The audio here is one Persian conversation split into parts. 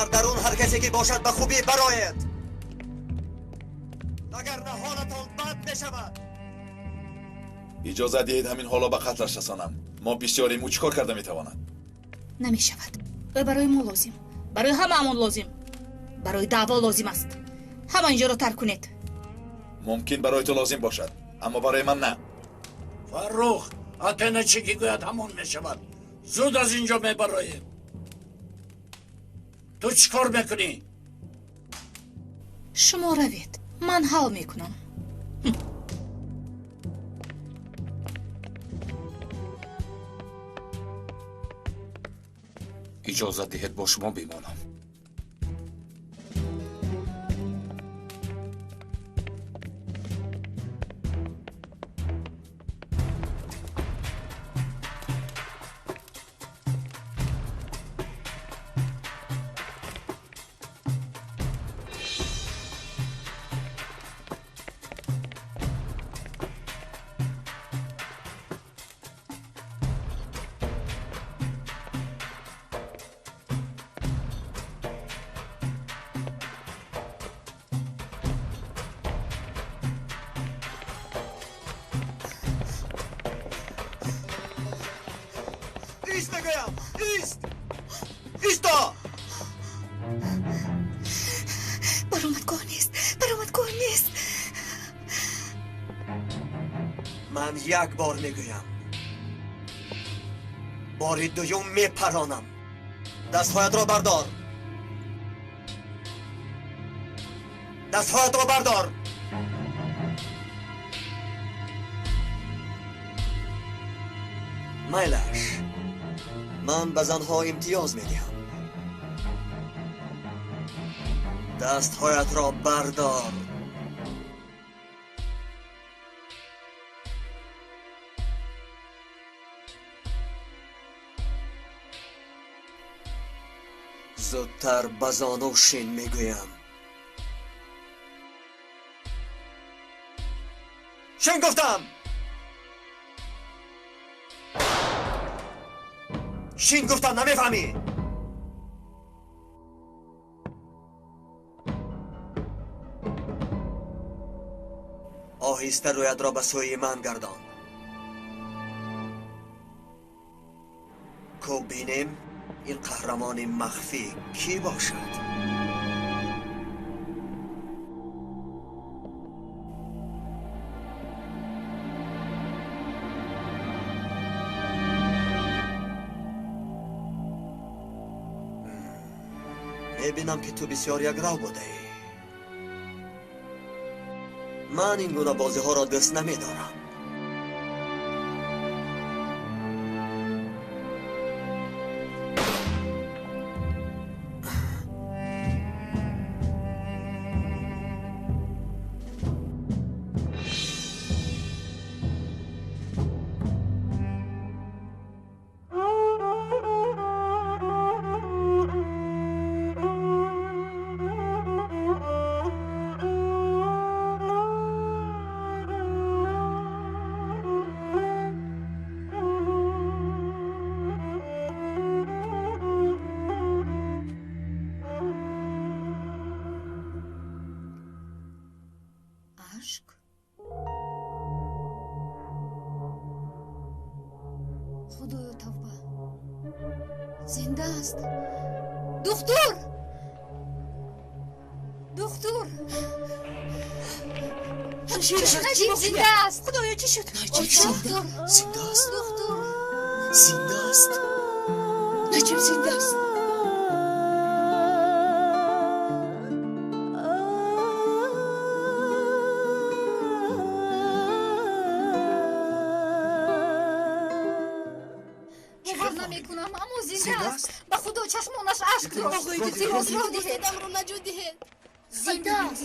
در درون هر کسی که باشد به خوبی برآید، وگرنه حالتان بد میشود. اجازه دهید همین حالا به قتلش رسانم. ما بسیاریم، او چیکار کرده میتواند؟ نمیشود. او برای ما لازم، برای هممون لازم، برای دعوا لازم است. همه اینجا را ترک کنید. ممکن برای تو لازم باشد، اما برای من نه. فرخ، اتنا چی که گوید همون میشود. زود از اینجا میبراییم. تو چی کار میکنی؟ شما روید، من حل میکنم. اجازه دهید با شما بمانم. ایست بگویم، ایست! ایستا! برآمدگاه نیست، برآمدگاه نیست. من یک بار میگویم، بار دوم میپرانم. دستهایت را بردار، دستهایت را بردار. میلش، من به زنها امتیاز میدهم. دستهایت را بردار. زودتر بزان و شین میگویم. شین گفتم! شین گفتم، نمیفهمی؟ آهسته رویت را به سوی من گردان. کو بینیم این قهرمان مخفی کی باشد؟ میبینم که تو بسیار یک رو بوده ای. من این گونه بازی ها را دوست نمیدارم. اشک؟ خدایا توبه، زنده است. دختر، دختر، نجیب زنده است. خدایا چی شد؟ نجیب زنده است. دختر، زنده است. نجیب زنده است. باور نمیکنم، اما زنده است. به خدا چشمانش اشک داشت. زیراز را دهید، رو نجات دهید. زنده است.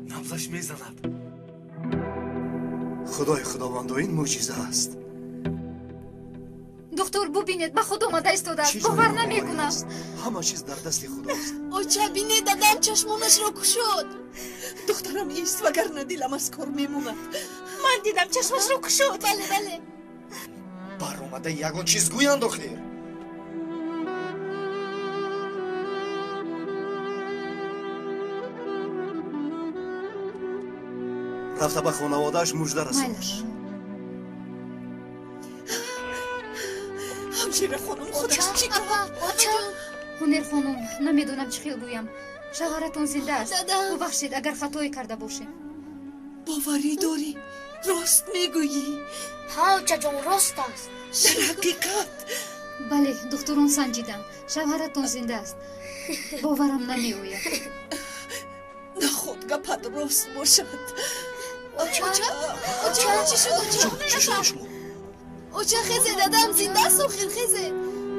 نبضش میزند. خدای خداوند، این معجزه است. دکتر ببینید، به خود آمده ایستاده است. باور نمیکنم. همه چیز در دست خداست. آچه بینید، دادم چشمانش را کشود. دخترم ایست، وگرنه دلم از کار میموند. من دیدم چشمش رو کشود. بله بله. амада ягон чиз гӯянд охир. рафта ба хонаводааш мужда расон. майлаш ҳамшира хонум худаш чӣ кард? ҳунер хонум намедонам чӣ хел гӯям. шавҳаратон зинда аст. Дадам. бубахшед агар хатое карда бошем. боварӣ дорӣ? рост мегӯyӣ? ҳа очаҷон рост аст. дар ҳақиқат? бале духтурон санҷиданд. шавҳаратон зинда аст. боварам намеояд. наход гапат рост бошад. оча чӣ шуд оча? чӣ шуда шумо? оча хезе дадам зиндаст охир хезе.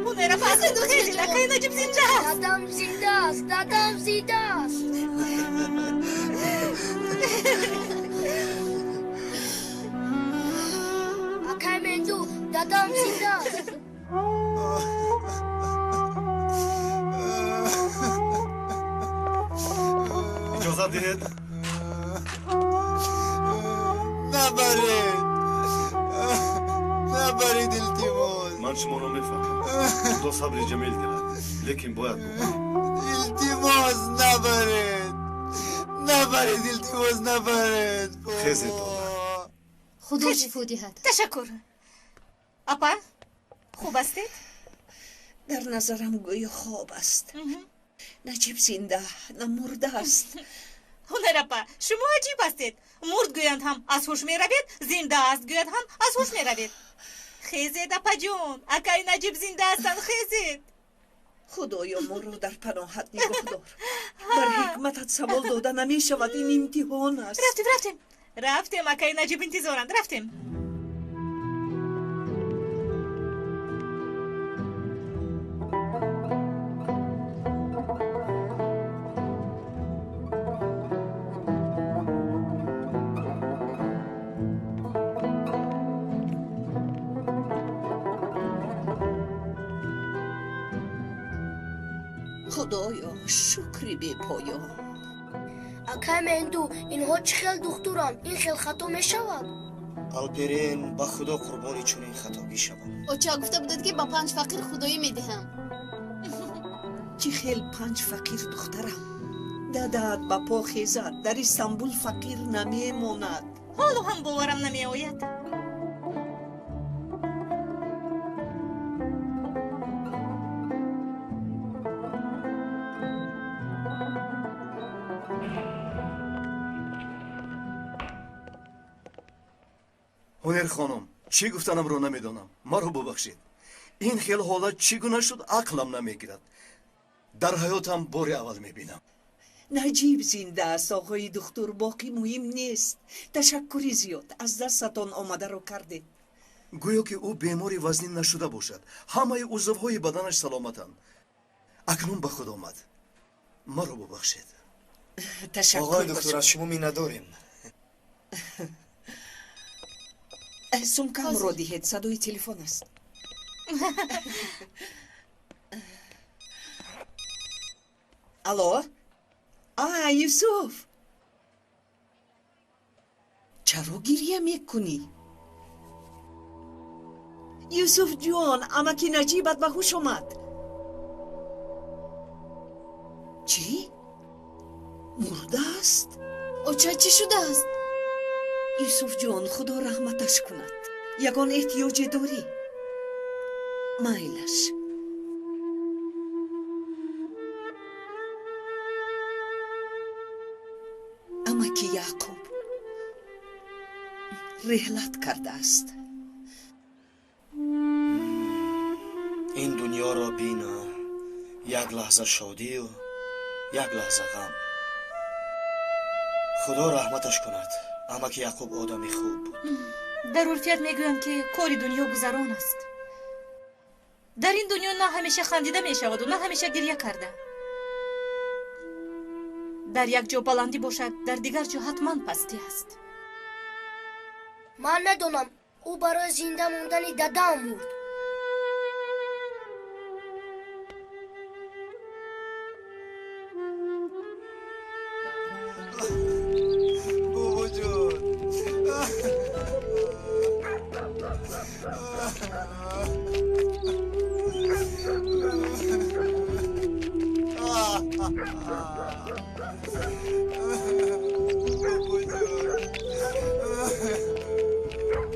ҳунера фазл хезед акаи наҷиб зиндаст. Дадам зиндаст, дадам зиндаст. Акай менду, дадам зиндаст. иҷозат диҳед. набаред илтимос. ман шуморо мефаҳмам. худо сабри ҷамил диҳад, лекин бояд бубаред. илтимос набаред илтимос набаред. хезе дода. худо шифо диҳад. ташаккур. апа хуб астед? дар назарам гӯё хоб аст. наҷиб зинда на мурдааст. ҳунер апа шумо аҷиб астед. мурд гӯянд ҳам аз ҳуш меравед, зинда аст гӯянд ҳам аз ҳуш меравед. хезед апаҷон, акаи наҷиб зинда астанд, хезед. худоё моро дар паноҳат нигоҳ дор. бар ҳикматат савол дода намешавад, ин имтиҳон аст. рафтем акаи наҷиб интизоранд, рафтем. худоё шукри бепоён. Акай менду, инҳо чӣ хел духтурам? Ин хел хато мешавад? алперен ба худо қурбони чунин хатогӣ шавам. оча гуфта будад ки ба 5 фақир худоӣ медиҳам. чӣ хел 5 фақир духтарам. дадаат ба по хезад, дар Истанбул фақир намемонад. ҳоло ҳам боварам намеояд. ҳунер хонум, чӣ гуфтанамро намедонам. маро бубахшед. ин хел ҳолат чӣ гуна шуд, ақлам намегирад. дар ҳаётам бори аввал мебинам. наҷиб зинда аст оғои духтур, боқӣ муҳим нест. ташаккури зиёд аз дастатон омадаро кардед. гӯё ки ӯ бемори вазнин нашуда бошад. ҳамаи узвҳои баданаш саломатанд. акнун ба худ омад. маро бубахшед. ташаккур оғои доктор, аз шумо миннатдорем. сумкамро диҳед, садои телефон аст. алло, юсуф, чаро гирья мекунӣ? юсуф ҷон, амаки наҷибат ба ҳуш омад. чӣ? мурдааст? оча чӣ шудааст? юсуф ҷон, худо раҳматаш кунад. ягон эҳтиёҷе дорӣ? майлаш. амаки яъқуб реҳлат кардааст. ин дунёро бина, як лаҳза шодию як лаҳза ғам. худо раҳматаш кунад. амаки яъқуб одами хуб буд. дар урфият мегӯянд ки кори дунё гузарон аст. дар ин дунё на ҳамеша хандида мешаваду на ҳамеша гирья карда. дар як ҷо баландӣ бошад, дар дигар ҷо ҳатман пастӣ аст. Ман медонам, ӯ барои зинда мондани дадам мурд.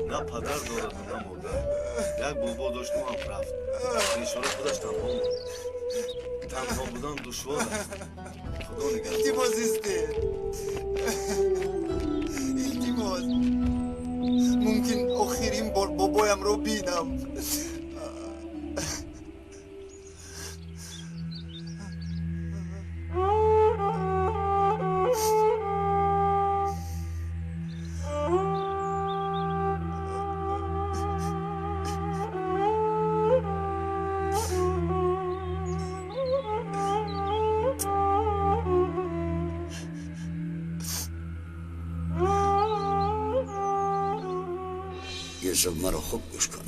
نه پدر دارد نه مادر. یک بابا داشتم هم رفت. بیچاره خودش تنها بود. تنها بودن دشوار است. خدا نگهدار. التماس استر التماس ممکن آخرین بار بابایم رو بینم. یوسف مرا خوب گوش کن.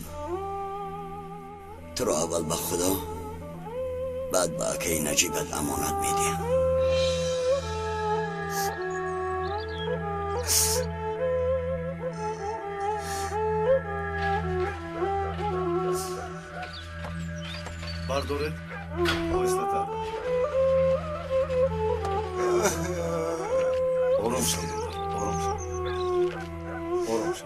تو را اول به خدا بعد به اکه نجیبت امانت میدیم. برداره آهسته تر. آرام شو آرام شو آرام شو.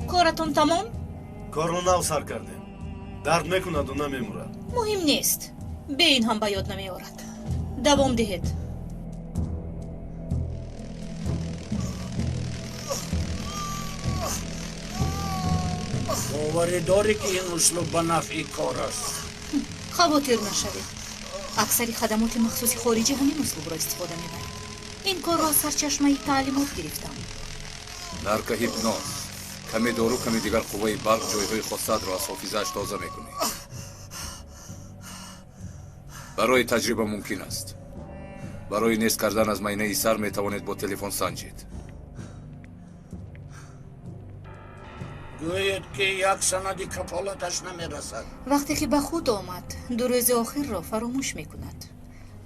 کارتون تمام؟ کار رو نو سر کرده. درد میکند و نمیمورد. مهم نیست. به این هم به یاد نمیآورد. دوام دهید. باوری داری که این اسلوب به نفع کار است؟ خواطر نشوید. اکثری خدمات مخصوص خارجی همین اسلوب را استفاده میبرند. این کار را سرچشمه تعلیمات گرفتم. نرک هیپنوز کمی دارو کمی دیگر قوه برق جایهای خاصت را از حافظه‌اش تازه میکنی. برای تجربه ممکن است. برای نیست کردن از معاینه سر میتوانید با تلفن سنجید. گوید که یک سندی کفالتش نمیرسد. وقتی که به خود آمد 2 روز آخر را فراموش میکند.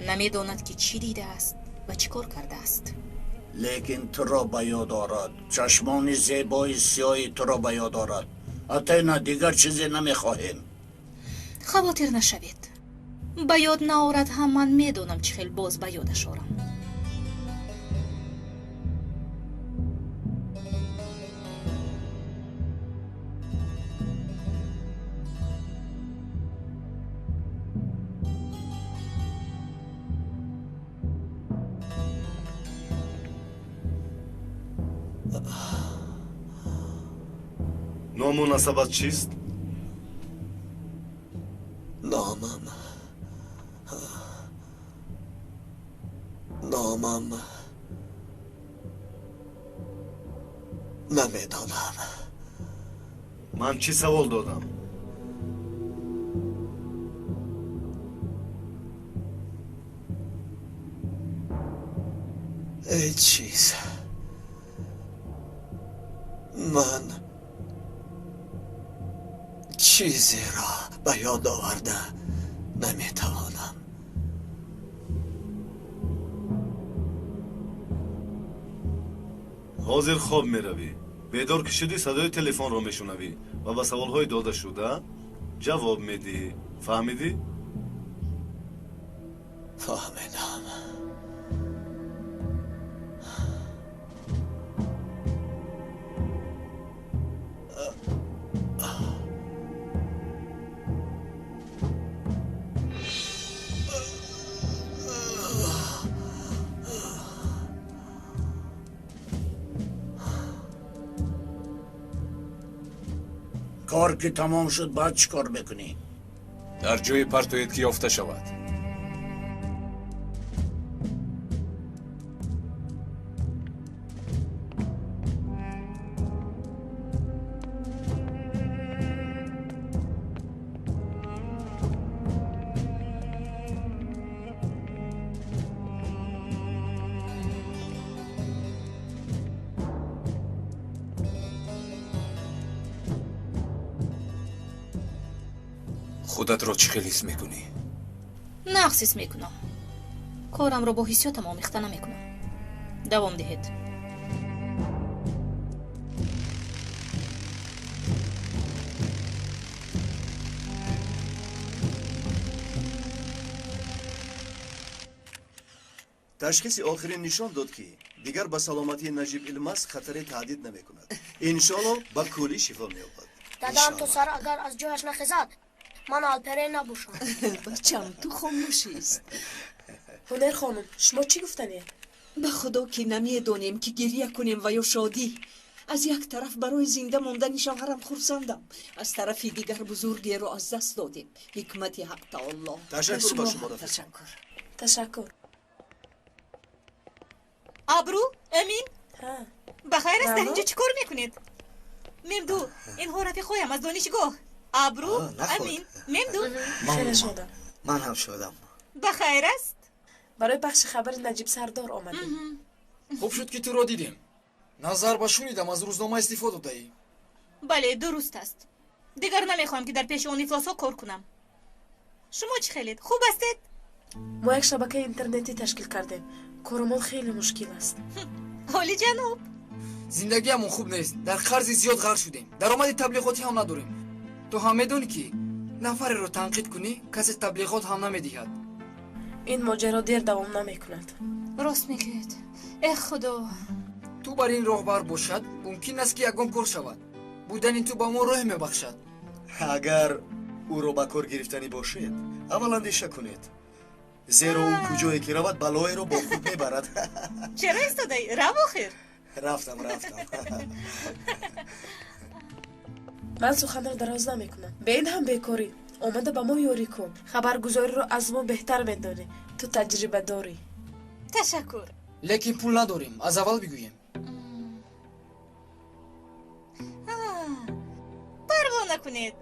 نمیداند که چی دیده است و چی کار کرده است. لیکن تو را به یاد آرد. چشمان زیبای سیاهی تو را به یاد آرد. حتی نه دیگر چیزی نمیخواهیم. خواطر نشوید. به یاد نآورد هم من میدونم چه خیلی باز به یادش آرم. نامناسبت چیست؟ نامم نمیدانم. من چی سوال دادم؟ هیچ چیز. من چیزی را به یاد آورده نمیتوانم. حاضر خواب میروی. بیدار که شدی صدای تلفن را میشنوی و به سوالهای داده شده جواب میدی. فهمیدی؟ فهمیدم. کار که تمام شد بعد چی کار بکنی؟ در جای پرتویت که یافته شود. خودت را چه خیلی حس میکنی؟ نقصیس میکنم کارم را با حسیاتم آمیخته نمیکنم دوام دهید تشخیص آخرین نشان داد که دیگر به سلامتی نجیب الماس خطری تهدید نمیکند. انشالله به کلی شفا مییابد. دادام تو سر اگر از جایش نخیزد من آلپره نبوشم. بچم تو خاموشیست. هنر خانم شما چی گفتنی؟ به خدا که نمیدانیم که گریه کنیم و یا شادی. از یک طرف برای زنده ماندن شوهرم خرسندم، از طرفی دیگر بزرگی رو از دست دادیم. حکمت حق تعالی. تشکر به شما. تشکر. ابرو امین ها بخیر است در اینجا چیکار میکنید؟ ممدو اینها رفیقایم از دانشگاه. ابرو امین ممدو خیلی شدم. من هم شدم. بخیر است؟ برای پخش خبر نجیب سردار آمدیم. خوب شد که تو را دیدیم. نظر با شنیدم از روزنامه استفاده دادی. بله درست است. دیگر نمیخوام که در پیش اون افلاس ها کار کنم. شما چی خیلید؟ خوب هستید؟ ما یک شبکه اینترنتی تشکیل کردیم. کارمان خیلی مشکل است. حالی جناب زندگیمون خوب نیست. در قرض زیاد غرق شدیم. درآمد تبلیغاتی هم نداریم. تو هم میدونی که نفری رو تنقید کنی کسی تبلیغات هم نمیدهد. این ماجرا دیر دوام نمیکند. راست میگید. ای خدا تو بر این راهبر باشد ممکن است که یگان کار شود. بودن این تو با ما روح میبخشد. اگر او رو به کار گرفتنی باشید اول اندیشه کنید، زیرا او کجایی که رود بلای رو با خود میبرد. چرا ایستادی؟ رو آخر رفتم من سخن را دراز نمیکنم. به این هم بیکاری آمده به ما یاری کن. خبرگزاری رو از ما بهتر میدانی. تو تجربه داری. تشکر. لیکن پول نداریم. از اول بگوییم. پروا نکنید.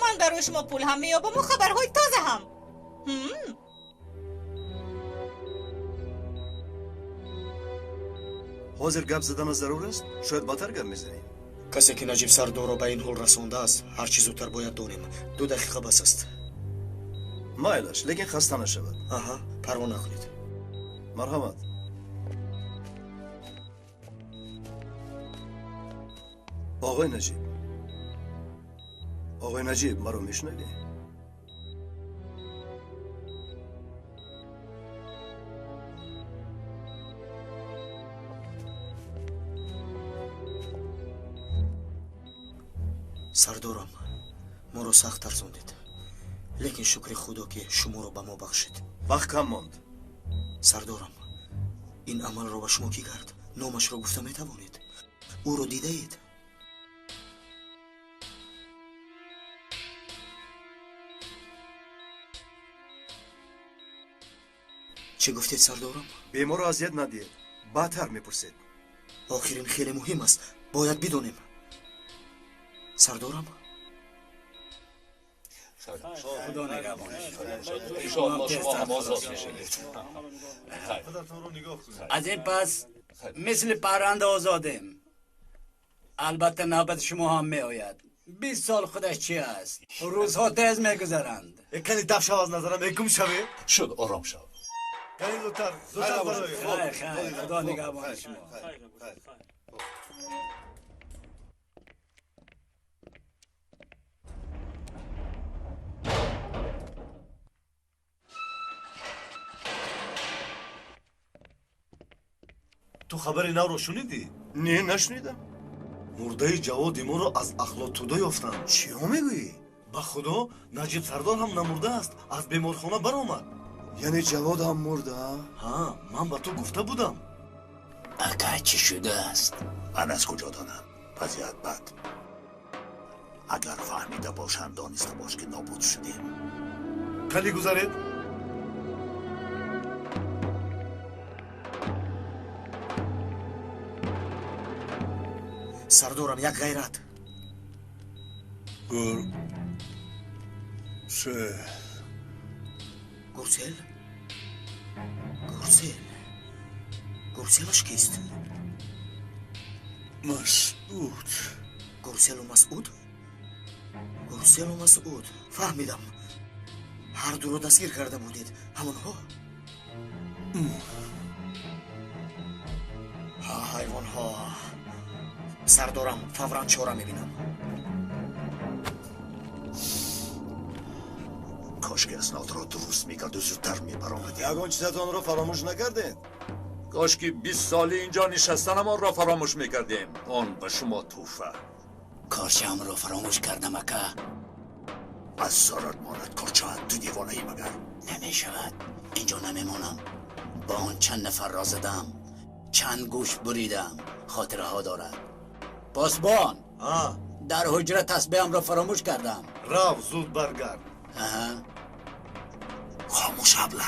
من برای شما پول هم میابم و خبرهای تازه هم. حاضر گپ زدن ضرور است؟ شاید باتر گپ میزنیم. کسی که نجیب سردار رو به این حال رسانده است هر چی زودتر باید دونیم. 2 دقیقه بس است. مایلش لیکن خسته نشود. آها پروا نکنید. مرحمت. آقای نجیب مرا میشنوی؟ سردارم ما رو سخت ترسوندید، لیکن شکر خدا که شما رو به ما بخشید. وقت کم ماند. سردارم این عمل رو به شما کی کرد؟ نامش رو گفته میتوانید؟ او رو دیده اید؟ چی گفتید سردارم؟ بیمار رو اذیت ندید. بدتر میپرسید. آخرین خیلی مهم است، باید بدونیم. سردارم خدا نگهبانش. شما هم آزاد میشید. از این پس مثل پرنده آزادیم. البته نوبت شما هم می آید. 20 سال خودش چی است؟ روزها تیز میگذرند. کنی دف شو از نظرم یکم شوی؟ شد آرام شو. کنی زودتر خیر خدا نگهبان شما. تو خبری نو رو شنیدی؟ نه نشنیدم. مرده جواد ما رو از اخلاطوده یافتن. چی رو میگویی؟ به خدا نجیب سردار هم نمرده است، از بیمارخانه برآمد. یعنی جواد هم مرده؟ ها من به تو گفته بودم. اکا چی شده است؟ من از کجا دانم؟ وضعیت بد. اگر فهمیده باشند دانسته باش که نابود شدیم. کلی گذارید؟ سردارم یک غیرت. گرسل؟ گرسلش کیست؟ مسعود. گرسل و مسعود؟ گرسل و مسعود فهمیدم. هر دو رو دستگیر کرده بودید همونها؟ ها حیوان ها. سردارم فوراً چاره میبینم. کاش که اسناد را درست میکرد و زودتر میبرامدیم. یگان چیزتان را فراموش نکردید. کاش که 20 سال اینجا نشستنم آن را فراموش میکردیم. آن به شما توفه. کارچم رو فراموش کردم اکا. از سرت ماند کارچه تو دیوانه ای مگر؟ نمیشود. اینجا نمیمونم. با آن چند نفر را زدم. چند گوش بریدم. خاطره ها دارد. پاسبان در حجره تسبیحم را فراموش کردم. رفت زود برگرد. خاموش ابله.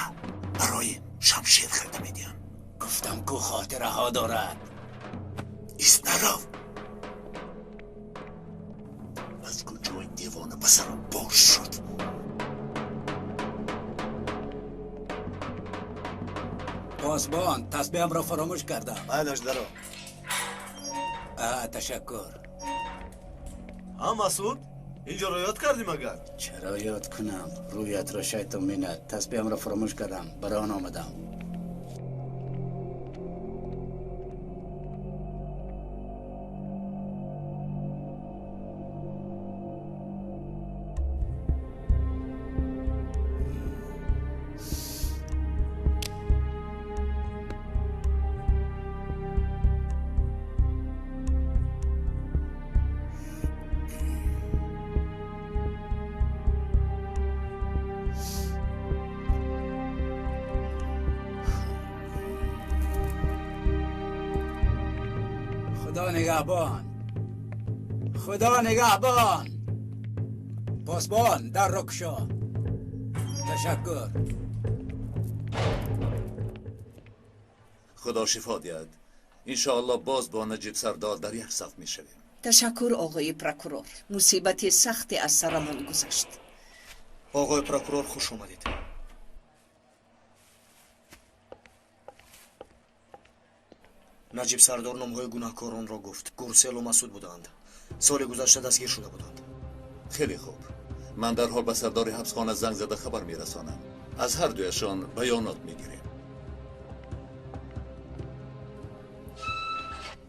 برای شمشیر خرده میدیم. گفتم کو خاطره ها دارد. ایست نرو. از کجا این دیوانه بسرم باش شد؟ پاسبان تسبیحم را فراموش کردم. بایدش درو. تشکر. مسعود اینجا را یاد کردی مگر؟ چرا یاد کنم؟ رویت را شیطان میند. تسبیحم را فراموش کردم. برای آن آمدم. خدا نگهبان. خدا نگهبان. پاسبان در را گشا. تشکر. خدا شفا دهد. انشاءالله باز با نجیب سردار در یک صف میشویم. تشکر آقای پروکورور. مصیبت سختی از سرمون گذشت. آقای پروکورور خوش اومدید. نجیب سردار نامهای گناهکاران را گفت. گورسل و مسعود بودند. سال گذشته دستگیر شده بودند. خیلی خوب. من در حال به سردار حبسخانه زنگ زده خبر میرسانم. از هر دویشان بیانات میگیریم.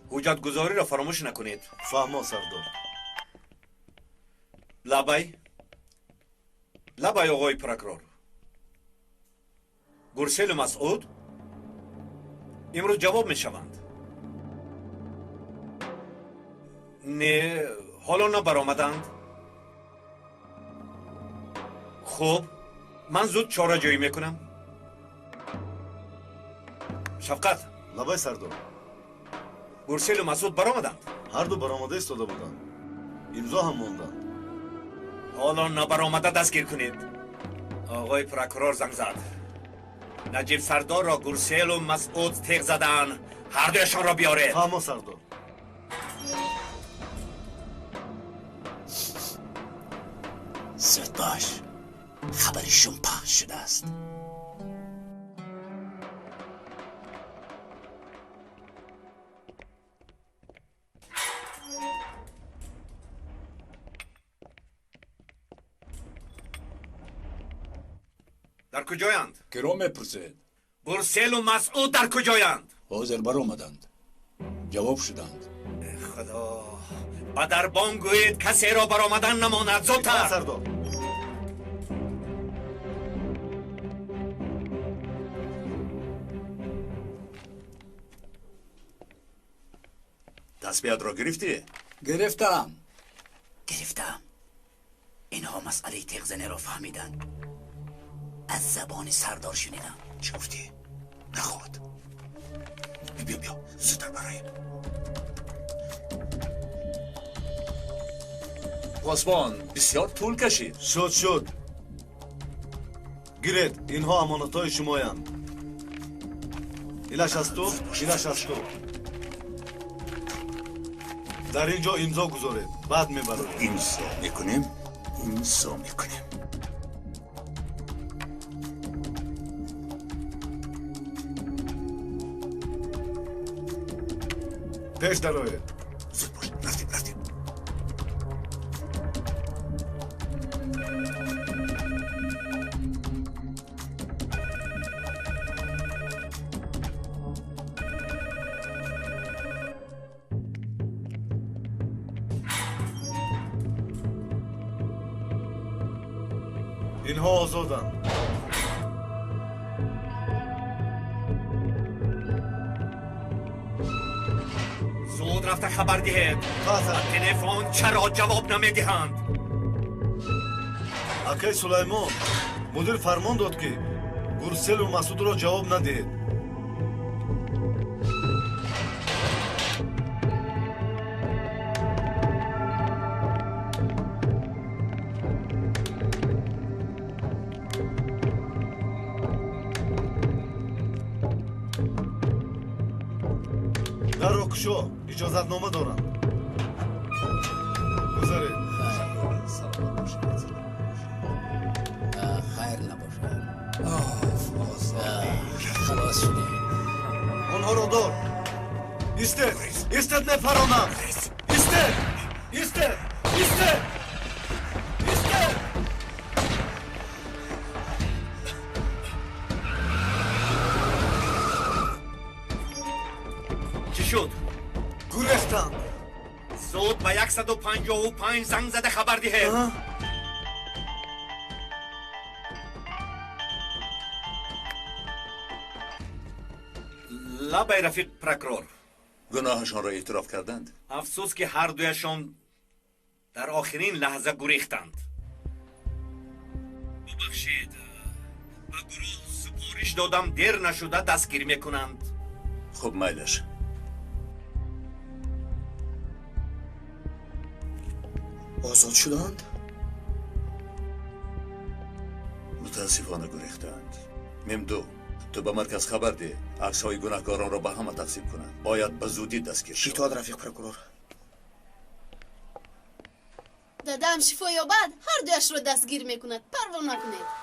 حجت گذاری را فراموش نکنید. فهما سردار. لبای آقای پروکورور. گورسل و مسعود امروز جواب میشوند. نه حالا نه برآمدند. خوب من زود چاره جویی میکنم. شفقت. لبای سردار. گورسل و مسعود برآمدند. هر دو برآمده ایستاده بودند. امضا هم ماندند. حالا نه برآمده دستگیر کنید. آقای پروکورور زنگ زد. نجیب سردار را گورسل و مسعود تیغ زدن. هر دویشان را بیارید. فهما سردار. زود باش. خبرشون پخش شده است. در کجایند؟ کرا میپرسید. گورسل و مسعود در کجایند؟ حاضر برآمدند. جواب شدند. خدا با در بام گویید کسی را برآمدن نماند. زودتر. سردار. تسبیحت را گرفتی؟ گرفتم. اینها مسئله تیغ زنی را فهمیدن. از زبان سردار شنیدم. چی گفتی؟ نخواد. بیا زودتر برای. پاسبان بسیار طول کشید. شد. گیرید. اینها امانتهای شمایند. اینش از تو. در اینجا امضا گذارید. بعد میبرید. امضا میکنیم. پیش دروید. زود باش. رفتیم. اینها آزادند. زود رفته خبر دهید. تلفن چرا جواب نمیدهند؟ акай сулаймон мудир фармон дод ки гурселу масудро ҷавоб надиҳед. дарро кушо иҷозатнома дорам. гузаред. خیر نباشه خلاص شدیم онҳоро дор. истед истед мефаронам. истед истед истед истед. چی شد؟ گورختند. زود به 155 زنگ زده خبر دهید. لبای رفیق پرکرور، گناهشان را اعتراف کردند. افسوس که هر دویشان در آخرین لحظه گریختند. ببخشید، به گروه سپارش دادم دیر نشده دستگیر میکنند. خب میلش. آزاد شدند؟ متاسفانه گریختند. ممدو تو به مرکز خبر ده، عکس های گناهکاران را به همه تقسیم کنند. باید به زودی دستگیر شوند. اطاعت رفیق پروکورور. دادم شفا یابد هر دویش رو دستگیر میکند. پروا نکنید.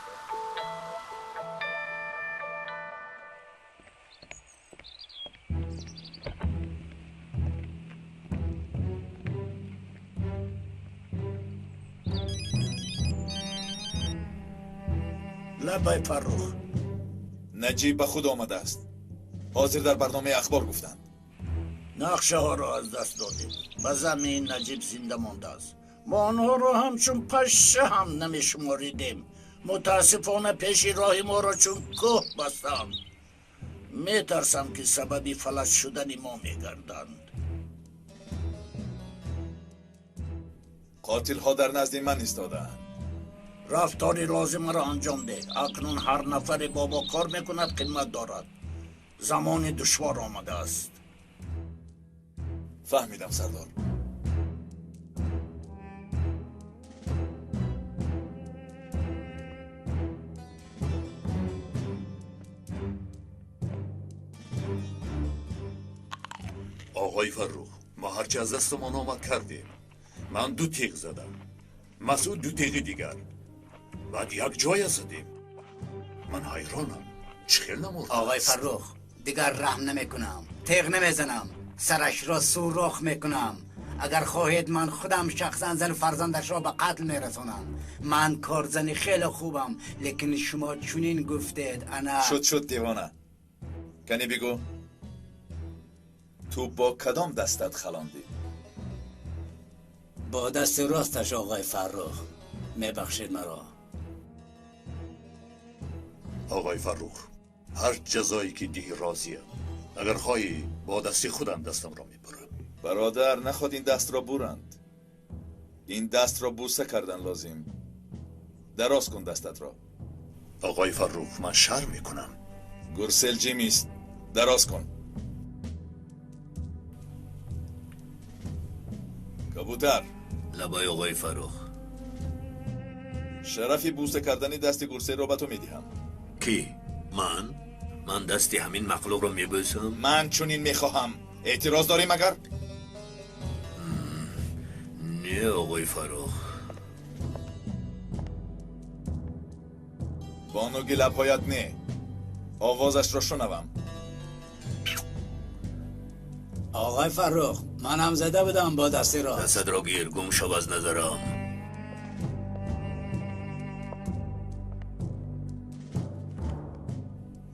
لبای فرخ. نجیب به خود آمده است. حاضر در برنامه اخبار گفتند. نقشه ها را از دست دادیم. به زمین نجیب زنده مانده است. ما آنها را همچون پشه هم نمی شماریدیم. متاسفانه پیشی راه ما را چون کوه بستند. می ترسم که سببی فلج شدن ما می گردند. قاتل ها در نزد من ایستادند. رفتاری لازم را انجام ده. اکنون هر نفر بابا کار میکند قیمت دارد. زمان دشوار آمده است. فهمیدم سردار. آقای فرخ، ما هرچی از دستمان آمد کردیم. من 2 تیغ زدم. مسعود 2 تیغ دیگر. بعد یک جای زدیم. من حیرانم. چه خیلی نمورد؟ آقای فرخ دیگر رحم نمیکنم. تیغ نمیزنم. سرش را سوراخ میکنم. اگر خواهید من خودم شخصا زن فرزندش را به قتل میرسانم. من کارزنی خیلی خوبم، لیکن شما چنین گفتید انا شد دیوانه. کنی بگو تو با کدام دستت خلاندی؟ با دست راستش آقای فرخ. میبخشید مرا. آقای فرخ، هر جزایی که دیگه راضیم. اگر خواهی با دست خودم دستم را میبرم. برادر نخواد این دست را برند. این دست را بوسه کردن لازم. دراز کن دستت را. آقای فرخ، من شرم میکنم. گرسل جیمیست. دراز کن. کبوتر. لبای آقای فرخ. شرفی بوسه کردنی دست گرسل را به تو میدهم. کی؟ من دستی همین مخلوق رو میبوسم؟ من چنین میخواهم. اعتراض داری مگر؟ نه آقای فرخ. بانوگی لبهایت نه. آوازش را شنوم. آقای فرخ، من هم زده بودم با دستی را. دست را گیر، گم شو از نظرم.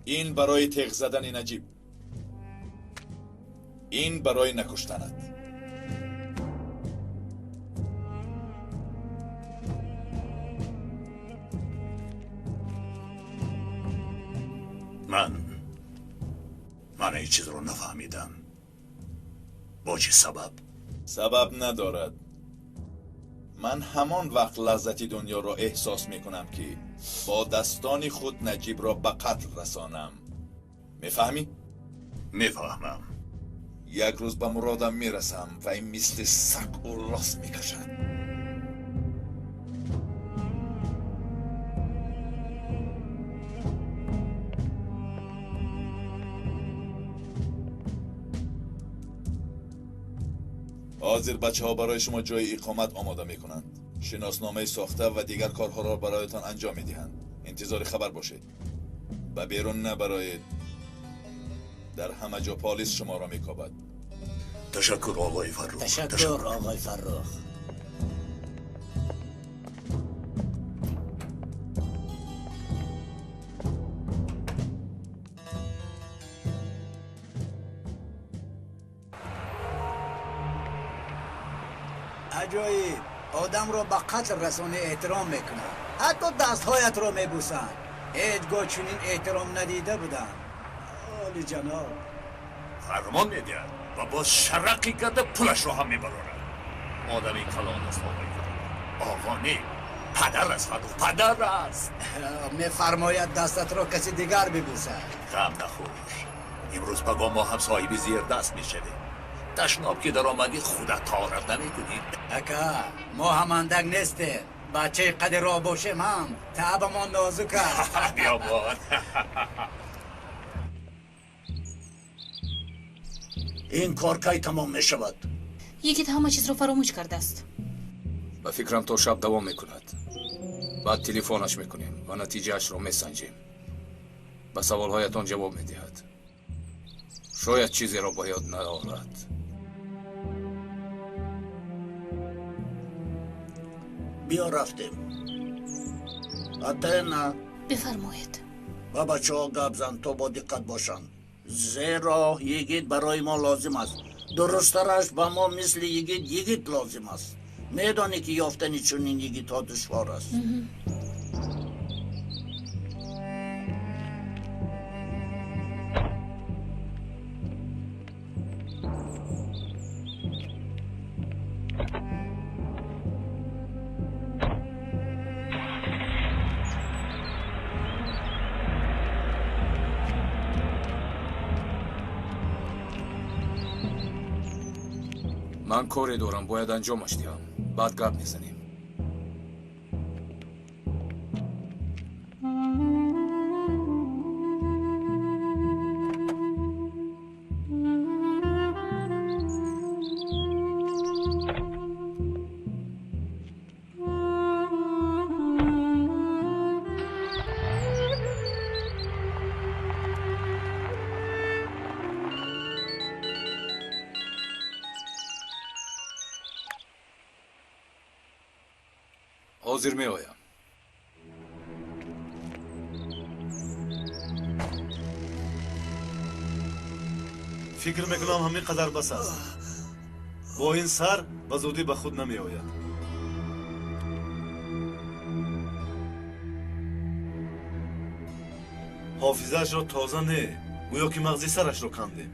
این برای تیغ زدن نجیب. این برای نکشتنت. من این چیز رو نفهمیدم. با چه سبب؟ سبب ندارد. من همان وقت لذتی دنیا را احساس میکنم که با دستان خود نجیب را به قتل رسانم. میفهمی؟ میفهمم. یک روز به مرادم میرسم و این مثل سگ و لاس میکشد. حاضر بچه ها برای شما جای اقامت آماده می کنند. شناسنامه ساخته و دیگر کارها را برایتان انجام می دهند. انتظار خبر باشید. و بیرون نبرایید. در همه جا پلیس شما را می کابد. تشکر آقای فرخ. تشکر آقای فرخ. عجایب، آدم رو به قتل رسانه احترام میکنن، حتی دستهایت رو میبوسن. هیچگاه چنین احترام ندیده بودم. عالی جناب. فرمان میدهد و با شرقی کرده پولش رو هم میبرونه. آدمی کلان است آقای فرخ. آقا نی پدر است فرخ، پدر است. میفرماید دستت رو کسی دیگر ببوسد. غم نخور، امروز پگاه ما هم صاحبی زیر دست میشویم. تشناب که در آمدی خودت طهارت نمیکنی؟ اکا ما هم اندک نیستیم. بچه قدر را باشیم هم تعب ما نازک است. بیا باد. این کار کی تمام می شود؟ یکی همه چیز رو فراموش کرده است. به فکرم تا شب دوام میکند. بعد تلفنش میکنیم و نتیجه اش رو میسنجیم. به سوالهایتان جواب میدهد. شاید چیزی را باید ندارد. بیا رفتیم. حتی نه. بفرمایید. و بچه ها گپ زن تا با دقت باشن. زیرا یگید برای ما لازم است. درسترش به ما مثل یگید لازم است. میدانی که یافتنی چنین یگید ها دشوار است. من کاری دارم باید انجامش دهم. بعد گپ میزنیم. حاضر می آیم. فکر میکنم همین قدر بس است. با این سر به زودی به خود نمی آید. حافظه‌اش را تازه نه، گویا که مغزی سرش را کنده.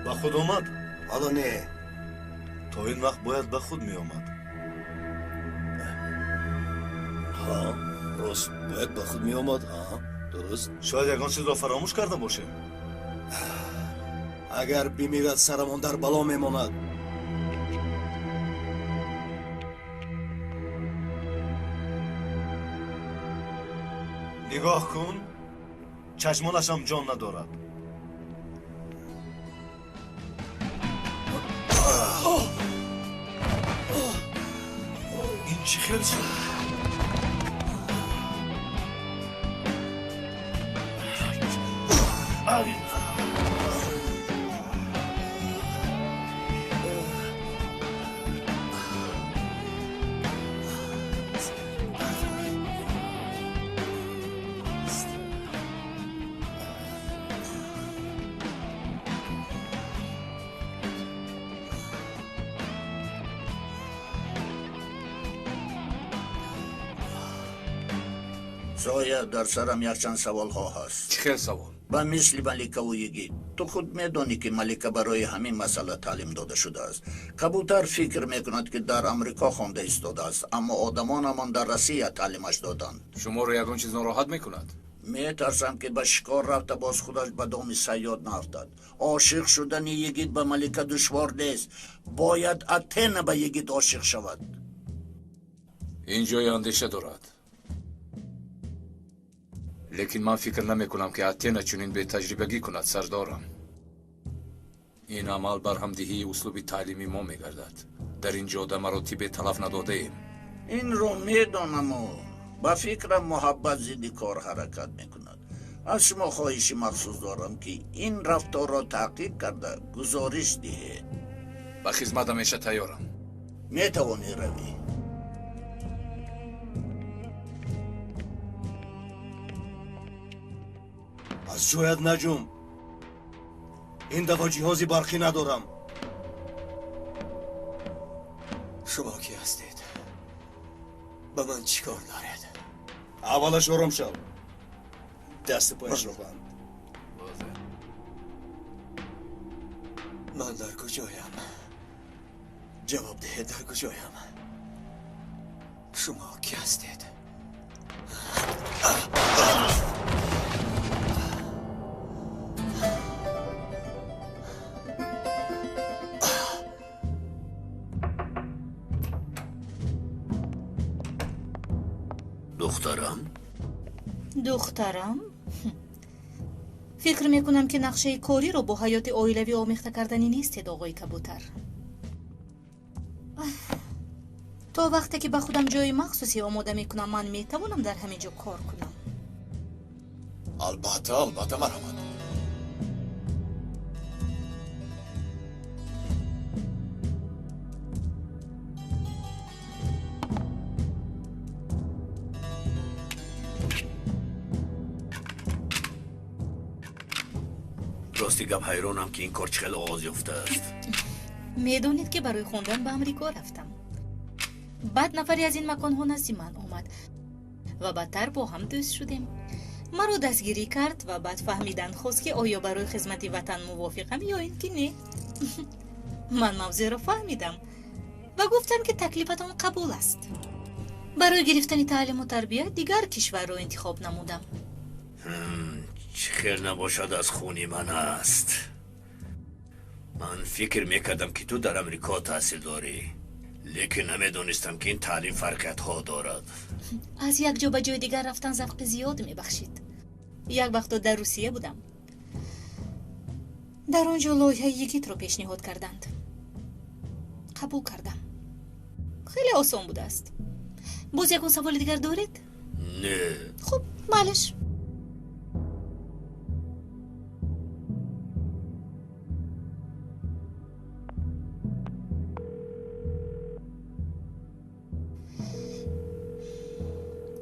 به خود آمد؟ حالا نه. تا این وقت باید به خود می آمد. ها راست باید به خود می آمد. ها درست. شاید یگان چیز را فراموش کرده باشه. اگر بمیرد سرمان در بلا میماند. نگاه کن، چشمانش هم جان ندارد. این چی خیلی شد؟ زایا در سرم یک چند سوال ها هست. چه سوال؟ و مثل ملکه و یگید تو خود میدانی که ملکه برای همین مسئله تعلیم داده شده است. کبوتر فکر میکند که در امریکا خوانده ایستاده است، اما آدمانمان در روسیه تعلیمش دادند. شما رو یگان چیز ناراحت میکند؟ میترسم که به شکار رفته باز خودش به دام صیاد نافتد. عاشق شدن یگید به ملکه دشوار نیست، باید اتن به یگید عاشق شود. اینجای اندیشه دارد، لیکن من فکر نمیکنم که اتن چنین به تجربگی کند سردارم. این عمل بر همدهی اسلوب تعلیمی ما میگردد. در اینجا در مراتب تلف نداده ایم. این رو میدانم و با فکرم محبت زیدی کار حرکت میکند. از شما خواهشی مخصوص دارم که این رفتار را تحقیق کرده گزارش دهید. به خدمت همیشه تیارم. میتوانی روی. از جویت نجوم. این دفعه جهازی برقی ندارم. شما کی هستید؟ به من چیکار دارید؟ اولش آرام شو. دست پایش رو بند. من در کجایم؟ جواب دهید، در کجایم؟ شما کی هستید؟ دخترم؟ فکر میکنم که نقشه کاری رو با حیات اویلوی آمیخته کردنی نیستید آقای کبوتر. تا وقتی که به خودم جای مخصوصی آماده میکنم من میتوانم در همه جا کار کنم. البته مرحمت. راستی گپ حیرانم که این کار چه خیلی آغاز یافته است. میدونید که برای خوندن به امریکا رفتم. بعد نفری از این مکان ها نزد من آمد و بعدتر با هم دوست شدیم. مرا دستگیری کرد و بعد فهمیدن خواست که آیا برای خدمت وطن موافقم یا اینکه نه. من موضوع را فهمیدم و گفتم که تکلیفتان قبول است. برای گرفتن تعلیم و تربیت دیگر کشور را انتخاب نمودم. چه خیر نباشد از خونی من است. من فکر میکردم که تو در امریکا تحصیل داری، لیکن نمیدونستم که این تعلیم فرقیت ها دارد. از یک جا به جای دیگر رفتن ذوق زیاد میبخشید. یک وقت در روسیه بودم. در آنجا لایحه یگید رو پیشنهاد کردند. قبول کردم. خیلی آسان بوده است. باز یکون سوال دیگر دارید؟ نه. خب معلش.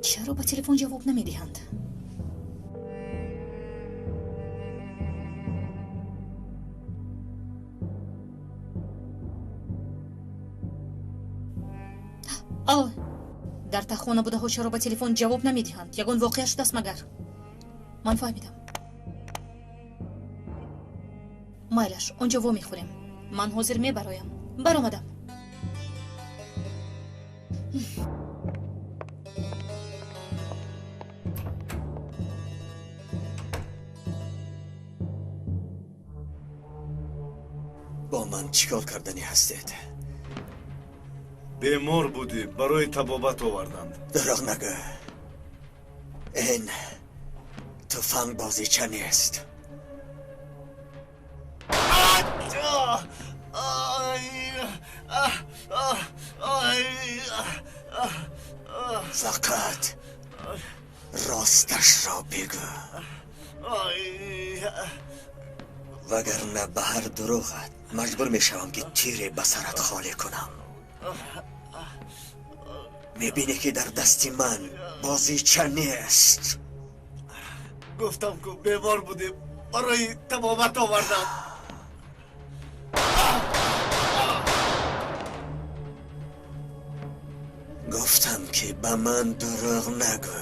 چرا با تلفن جواب نمیدهند؟ در تخونه بوده ها چرا با تلفن جواب نمیدهند؟ یگان واقعه شده است مگر؟ من فهمیدم. مایلش آنجا وا میخوریم. من حاضر میبرایم. برآمدم. با من چیکار کردنی هستید؟ بیمار بودی، برای طبابت آوردند. دروغ نگو. این تفنگ بازیچه نیست. فقط راستش را بگو، وگرنه به هر دروغت مجبور میشوم که تیر به سرت خالی کنم. میبینی که در دست من بازیچه نیست. گفتم که بیمار بودی، برای طبابت آوردند. گفتم که به من دروغ نگو.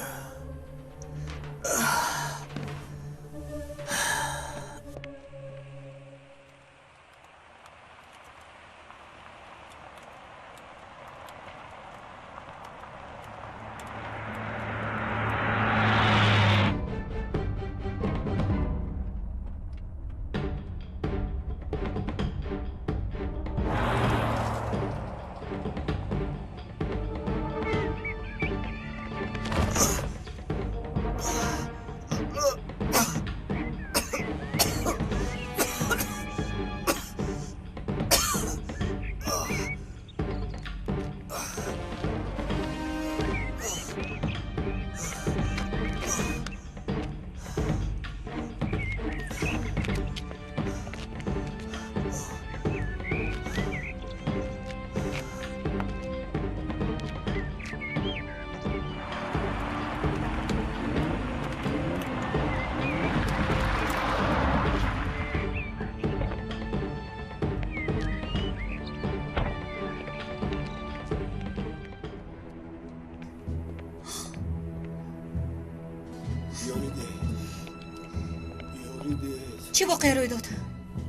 چی واقعی روی داد؟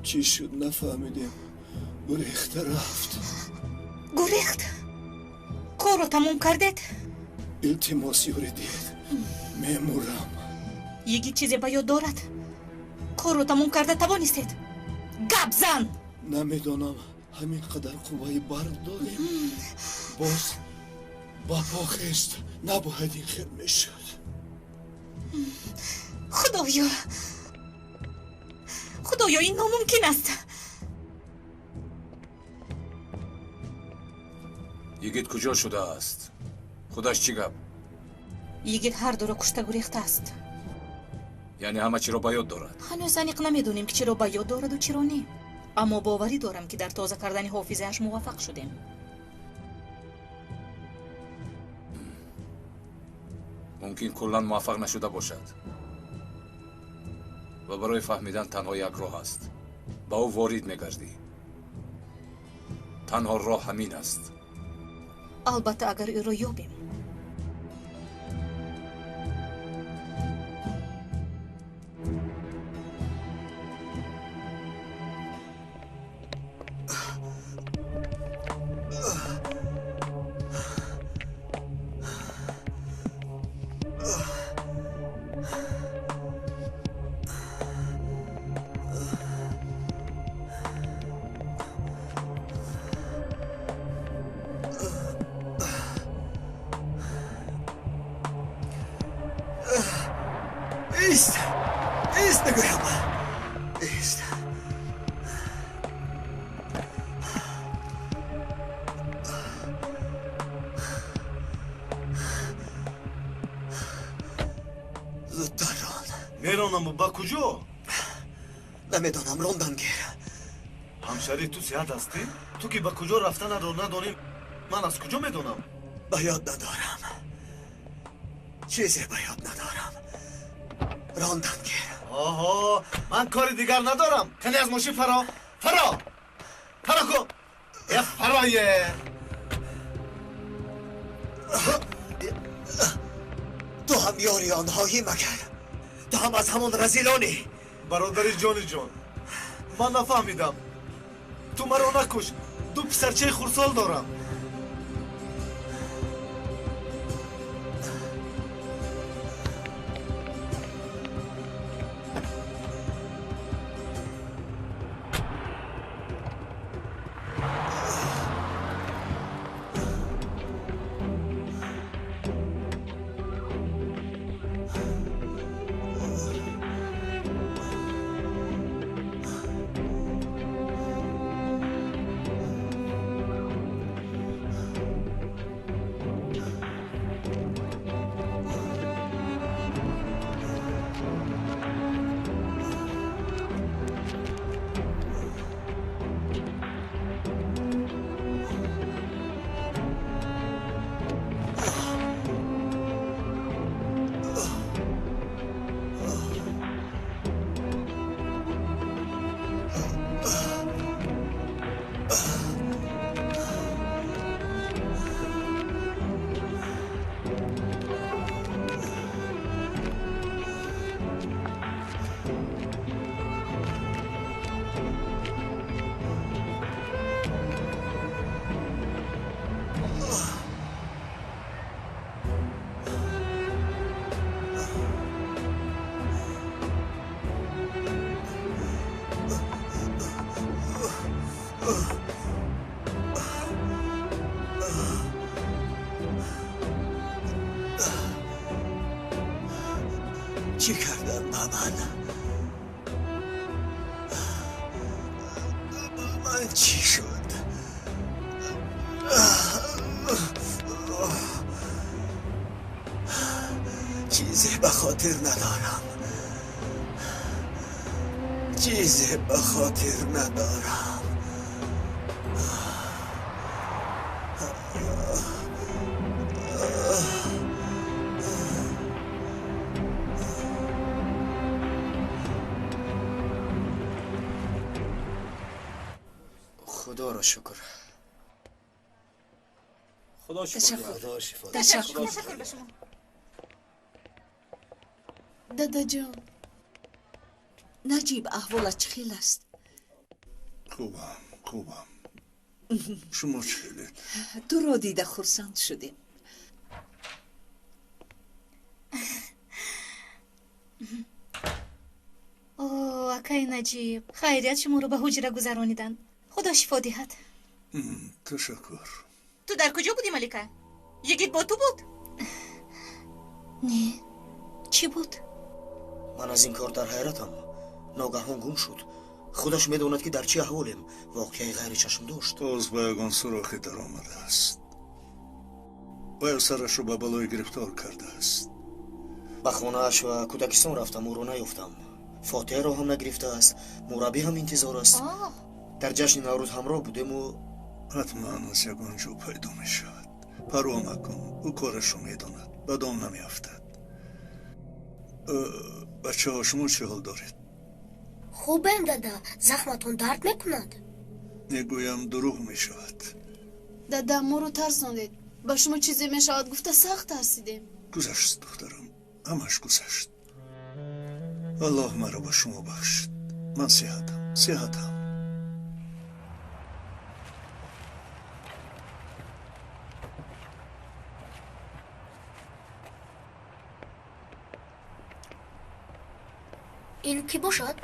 چی شد نفهمیدیم. گریخته رفت. گریخت؟ کار رو تموم کردید؟ التماس دید. میمورم. یکی چیزی به یاد دارد؟ کار رو تموم کرده توانستید؟ گپ زن! نمیدونم. همین قدر قوای برد داریم. باز با پاخست نباید این خیر میشد. خدایا این ناممکن است. یگید کجا شده است؟ خودش چی گپ؟ یگید هر دو را کشته گریخته است. یعنی همه چی را به یاد دارد؟ هنوز انیق نمیدونیم که چرا به یاد دارد و چرا نه. اما باوری دارم که در تازه کردن حافظه‌اش موفق شدیم. ممکن کلا موفق نشده باشد و برای فهمیدن تنها یک راه است. با او وارد میگردی. تنها راه همین است. البته اگر او را یابیم. ایست بگویم. ایست. زودتر ران. میرانم با کجا؟ نمیدانم راندن گیر. همشری تو سیاد هستی؟ تو که با کجا رفتن رو ندانی من از کجا میدونم؟ به یاد ندارم. چیزی به یاد ندارم. راندن گیر. آها من کاری دیگر ندارم. کنی از ماشین فرا کن. یه فرایه. تو هم یاری آنهایی مگر؟ تو هم از همون رزیلانی؟ برادر جان من نفهمیدم. تو مرا نکش. دو پسرچه خورسال دارم. چی کردم با من چی شد؟ چیزی به خاطر ندارم، چیزی به خاطر ندارم. خدا را شکر. خدا شکر. تشکر به شما. دادا جان نجیب احوالت چه خیل است؟ خوبم شما چه خیلید؟ تو را دیده خرسند شدیم. اوه اکای نجیب، خیریت شما رو به حجره گذرانیدن. خدا شفا دهد. تشکر. تو در کجا بودی ملکه؟ یکی با تو بود؟ نه، چی بود؟ من از این کار در حیرتم. ناگهان گم شد. خودش میدوند که در چه احوالیم. واقعی غیر چشم داشت. باز با یگان سراخی در آمده است. باید سرش رو به بلای گرفتار کرده است. به خانه اش و کودکستان رفتم، او رو نیفتم. فاتحه را هم نگرفته است. مربی هم انتظار است. در جشن نوروز همراه بودیم و حتما از یگان جو پیدا می شود. پروا مکن، او کارش رو میداند. بدان نمی افتد. بچه ها شما چه حال دارید؟ خوبم دادا، زخمتون درد میکند؟ میگویم دروغ می شود. دادا ما رو ترساندید. با شما چیزی میشود گفته سخت ترسیدیم. گذشت دخترم، همش گذشت. الله مرا به شما بخشد. من صحتم. این کی باشد؟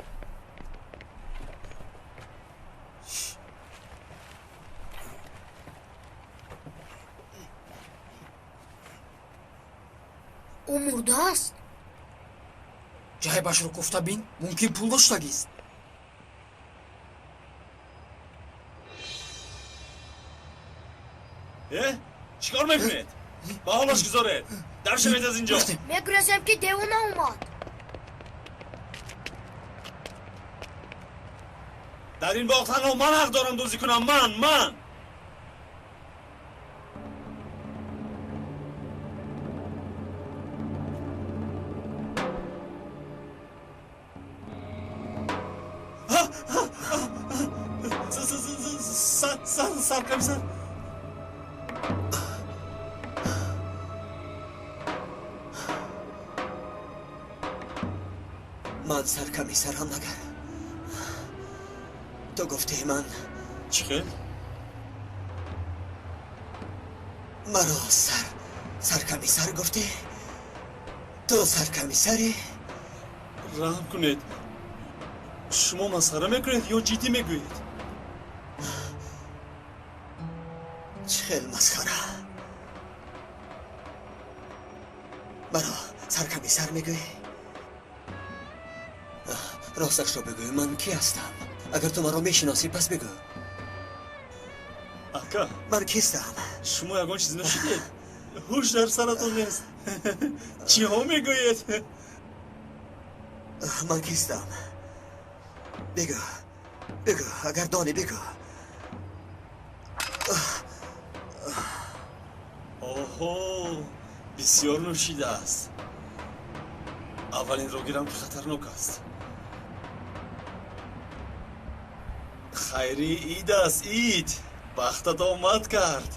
او مرده است. جای باش رو گفته بین، ممکن پول داشتگیست. چیکار میکنید؟ با حالش گذاره. در شوید از اینجا. میگرزم که دیوانه اومد. در این باغ تنها من حق دارم دزدی کنم. من سرکمیسر من سرکمیسرم نگر. تو گفته من چی خیل؟ مرا سرکمیسر گفته؟ تو سرکمیسری؟ رحم کنید. شما مسخره میکنید یا جدی میگویید؟ چه خیل مسخره. مرا سرکمیسر میگوی؟ راستش رو بگوی، من کی هستم؟ اگر تو مرا میشناسی پس بگو. اکا من کیستم؟ شما یگان چیزی نشدید. هوش در سرتون نیست. چی ها میگویید؟ من کیستم؟ بگو اگر دانی بگو. اوهو بسیار نوشیده است. اولین راگیرم که خطرناک است. خیری اید است، اید بختت آمد کرد.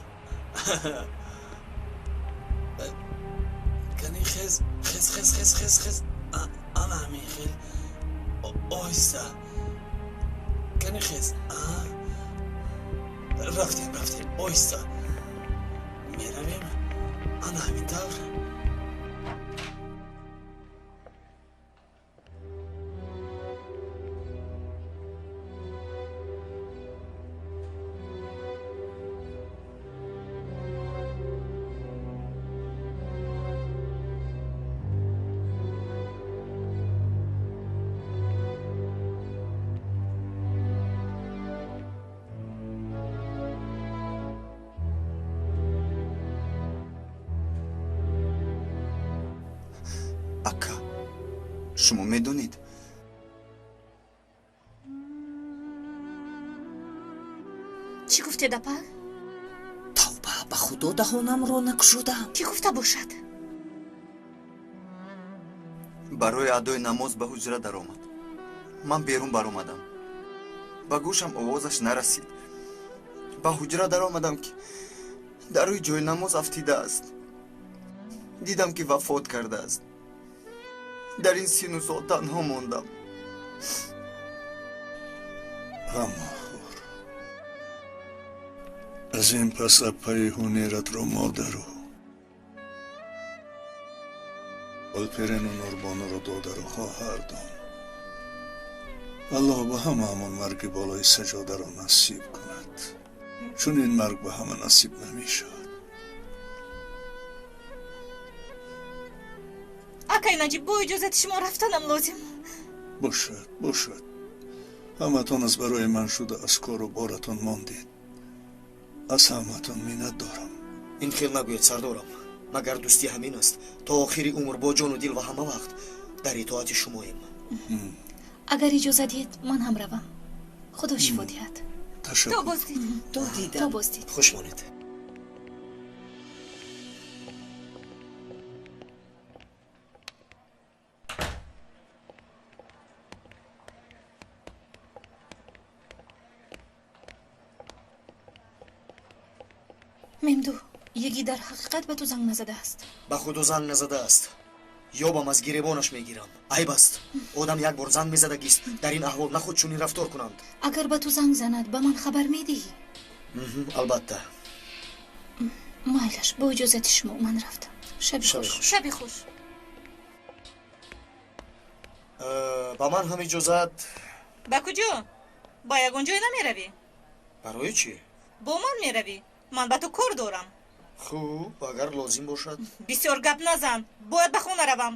کنی خیز انا همین خیل آیسته. کنی خیز رفتیم آیسته میرویم. انا همین طور. ака шумо медонед чӣ гуфте дапа? тавба ба худо даҳонамро накушодам. Кӣ гуфта бошад? барои адои намоз ба ҳуҷра даромад. ман берун баромадам. ба гӯшам овозаш нарасид. ба ҳуҷра даромадам ки дар рӯи ҷои намоз афтидааст. дидам ки вафот кардааст. дар ин сину сол танҳо мондам. ғамохӯр аз ин пас аппаи-ҳунератро модару олперену нурбонаро додару хоҳардон. аллоҳ ба ҳамаамон марги болои саҷодаро насиб кунад. чун ин марг ба ҳама насиб намешавад. акай наҷиб, бо иҷозати шумо рафтанам лозим. бошад ҳаматон аз барои ман шуда аз кору боратон мондед. аз ҳаматон миннат дорам. ин хел нагӯед сардорам. магар дӯстӣ ҳамин аст. то охири умр бо ҷону дил ва ҳама вақт дар итоати шумоем. агар иҷоза диҳед ман ҳам равам. худо шифо диҳад. ташаккур. то боздид. хуш монед. мемду, яги дар ҳақиқат ба ту занг назадааст. ба худо занг назадааст. ёбам аз гиребонаш мегирам. айб аст. одам як бор занг мезадагист дар ин аҳвол нахуд чунин рафтор кунанд. агар ба ту занг занад ба ман хабар медиҳӣ? албатта. майлаш, бо иҷозати шумо ман рафтам. шаби хуш. ба ман ҳам иҷозат. ба куҷо? ба ягон ҷой намеравӣ? барои чӣ? бо ман меравӣ. ман ба ту кор дорам. хуб, агар лозим бошад. бисёр гап назан. бояд ба хона равам.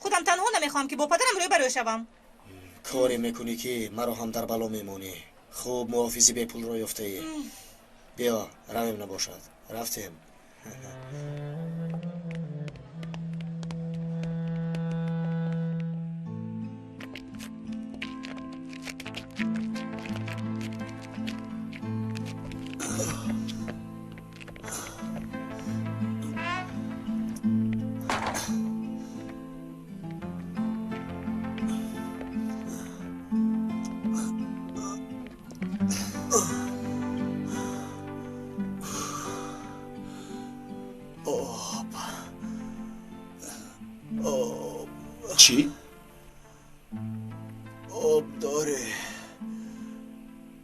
худам танҳо намехоҳам ки бо падарам рӯбарӯ шавам. коре мекунӣ ки маро ҳам дар бало мемонӣ. хуб, муҳофизи бепулро ёфтаӣ. биё, равем набошад. рафтем. چی؟ آب داره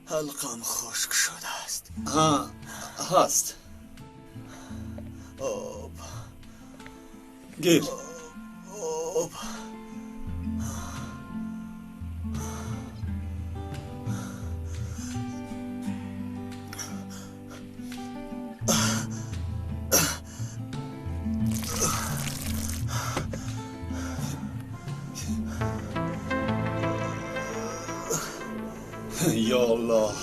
حلقم خشک شده است. هست. آب گیر. آب یا الله.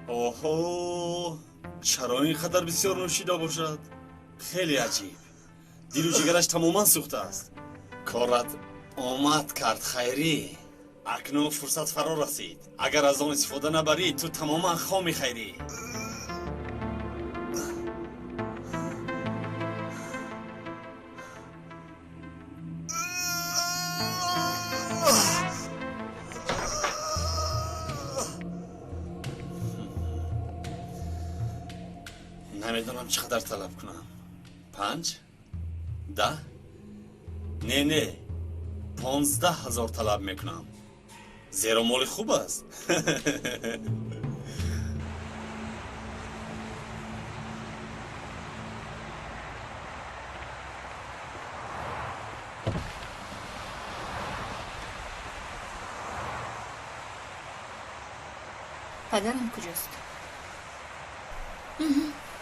اوهو چرا اینقدر بسیار نوشیده باشد؟ خیلی عجیب. دل و جگرش تماما سوخته است. کارت آمد کرد خیری. اکنون فرصت فرا رسید. اگر از آن استفاده نبری تو تماما خامی خیری. نمیدونم چقدر طلب کنم. 5 10 نه 15,000 طلب میکنم. زیرا مال خوب است. پدرم کجاست؟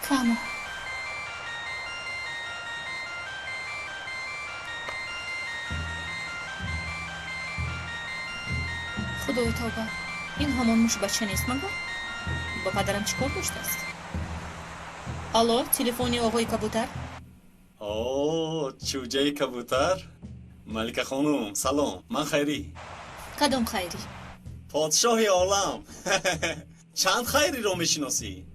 کامو. خدای توبه، این همان موش بچه نیست مگه؟ با پدرم چیکار داشته است؟ الو، تلفنی آقای کبوتر؟ چوجه کبوتر؟ ملکه خانم سلام، من خیری. کدام خیری؟ پادشاه عالم. چند خیری رو میشناسی؟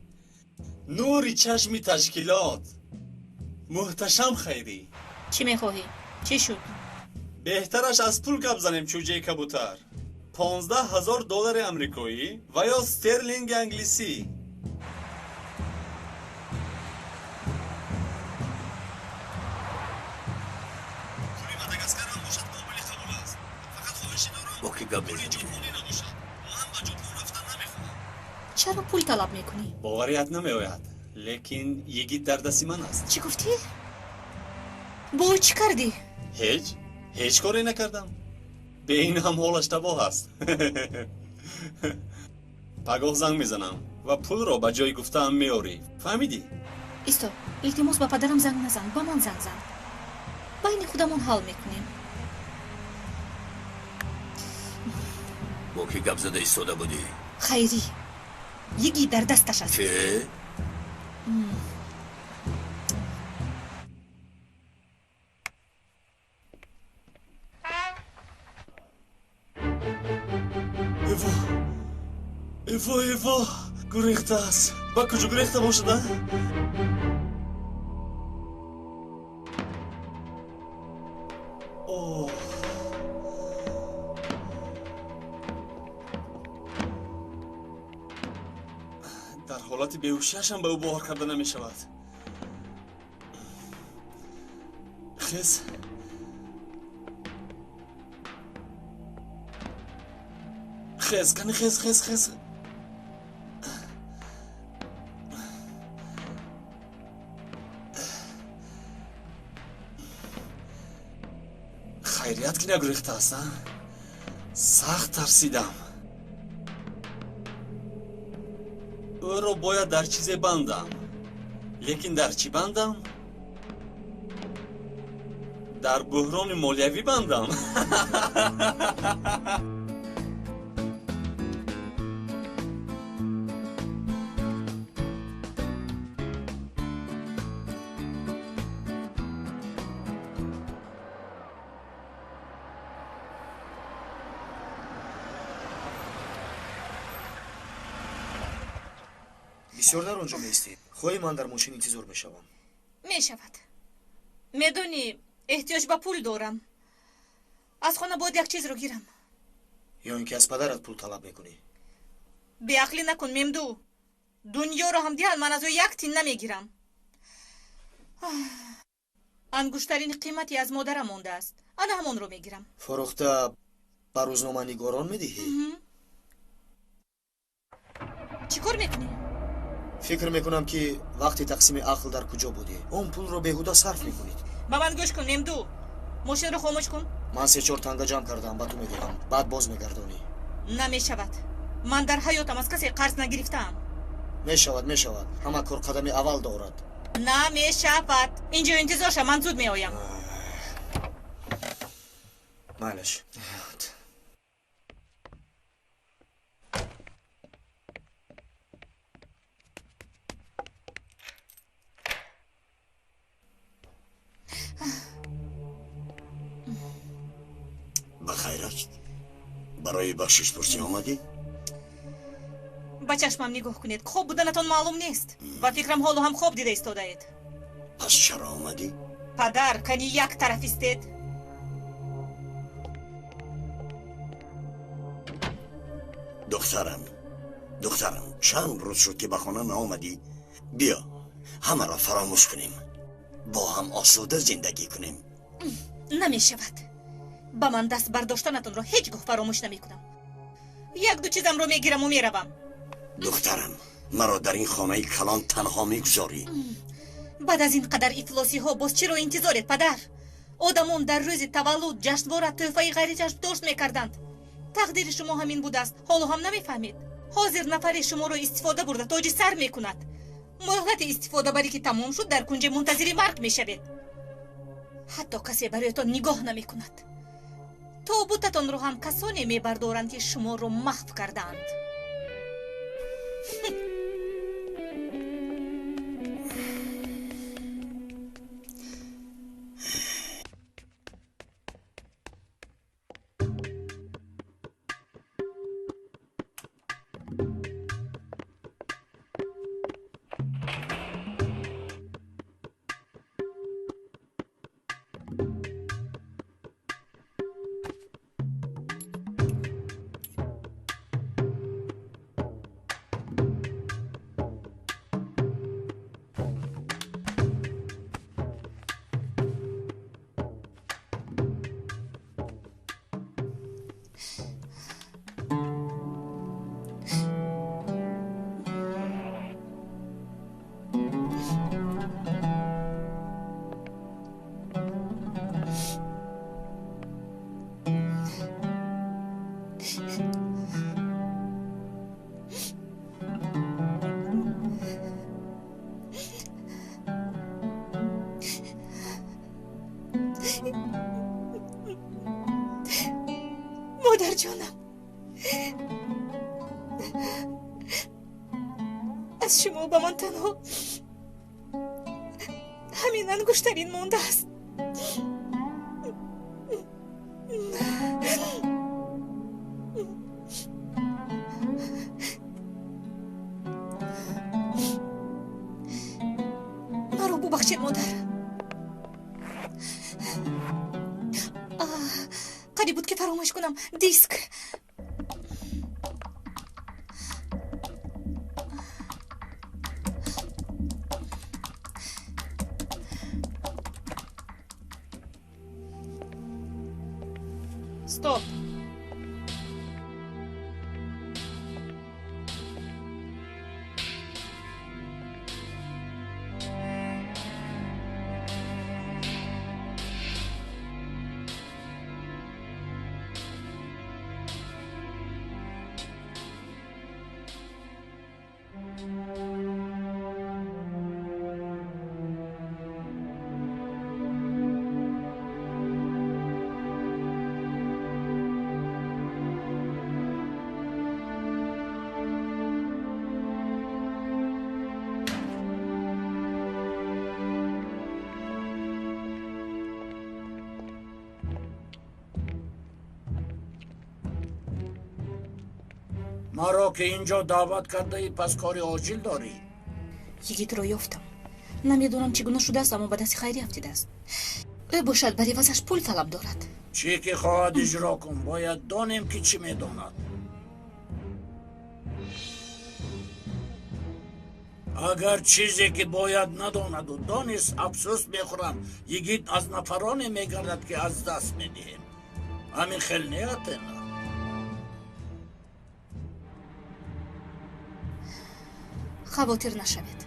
نوری چشمی تشکیلات، محتشم خیری. چی میخواهی؟ چی شد؟ بهترش از پول گپ زنیم چوجه کبوتر. 15,000 دلار امریکایی و یا استرلینگ انگلیسی. با کی گپ میزنی؟ چرا پول طلب میکنی؟ باوریت نمیآید، لیکن یکی در دست من است. چی گفتی؟ با چی کردی؟ هیچ کاری نکردم. به این هم حالش تباه است. پگاه زنگ میزنم و پول رو به جای گفتم میاری. فهمیدی؟ ایستا، التماس با پدرم زنگ نزن، با من زنگ زن. بین خودمون حل میکنیم. با کی گپ زده ایستاده بودی؟ خیری، یکی در دستش است. چه؟ ایوا گریخته است. با کجا گریخته باشده؟ در حالت بیهوشی‌اش هم به او باور کرده نمی شود. خیز کنی خیز خیریت که نگریخته است. سخت ترسیدم. او رو باید در چیزی بندم، لیکن در چی بندم؟ در بحران مالیوی بندم. بسیار در آنجا میستی. خواهی من در ماشین انتظار بشوم؟ میشود. میدونی احتیاج به پول دارم. از خانه باید یک چیز رو گیرم. یا اینکه از پدرت پول طلب میکنی؟ بیعقلی نکن ممدو. دنیا رو هم دیال من از او یک تین نمیگیرم. انگشترین قیمتی از مادرم مونده است. انا همون رو میگیرم. فروخته بر روزنامه نگاران میدهی؟ چی کار میکنی؟ فکر میکنم که وقتی تقسیم عقل در کجا بودی اون پول رو بیهوده صرف میکنید. با من گوش کن ممدو. ماشین رو خاموش کن. من 3-4 تنگه جمع کردم با تو میدهم، بعد باز میگردانی. نمیشود. من در حیاتم از کسی قرض نگرفتم. میشود همه کار قدم اول دارد. نمیشود. اینجا انتظار شو، من زود میآیم. معلش. بخیرت برای بخشش پرسی آمدی؟ با چشمم نگاه کنید. خوب بودنتون معلوم نیست و فکرم حالو هم خوب دیده ایستاده اید. پس چرا آمدی؟ پدر کنی یک طرف استید. دخترم چند روز شد که به خانه نآمدی. بیا همه را فراموش کنیم، با هم آسوده زندگی کنیم. نمی شود. با من دست برداشتنتون رو هیچ گاه فراموش نمی کنم. 1-2 چیزم رو میگیرم و میروم. دخترم مرا در این خانه کلان تنها میگذاری. بعد از این قدر افلاسی ها باز چی رو انتظارت پدر؟ آدمون در روز تولد جشنواره تحفه غیر جشنداشت میکردند. تقدیر شما همین بوده است، حالا هم نمیفهمید. حاضر نفر شما رو استفاده برده تاج سر میکند. مهلت استفاده بری که تمام شد در کنج منتظر مرگ میشوید. حتی کسی برایتان نگاه نمیکند. тобутатон ро ҳам касоне мебардоранд ки шуморо маҳв карданд. مادر جانم، از شما به من تنها همین انگشترین مانده است. مرا ببخشید مادر. قریب بود که فراموش کنم. دیسک. Стоп. ما را که اینجا دعوت کرده ای پس کاری عاجل داری؟ یگیت رو یافتم. نمیدونم چگونه شده است اما به دست خیری افتیده است. او باشد برای واسش پول طلب دارد. چی که خواهد اجرا کن، باید دانیم که چی میداند. اگر چیزی که باید نداند و دانست افسوس میخورم، یگیت از نفرانی میگردد که از دست میدهیم. همین خیلی نیت نه. خواطر نشوید.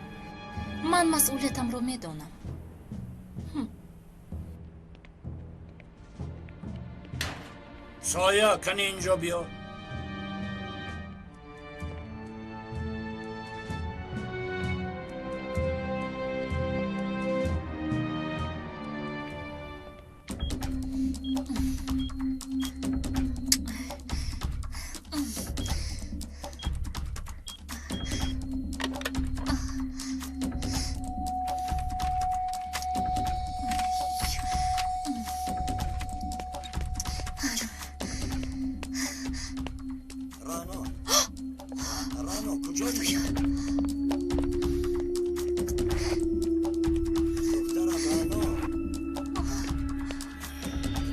من مسئولیتم رو میدانم. سایه کنی اینجا بیا.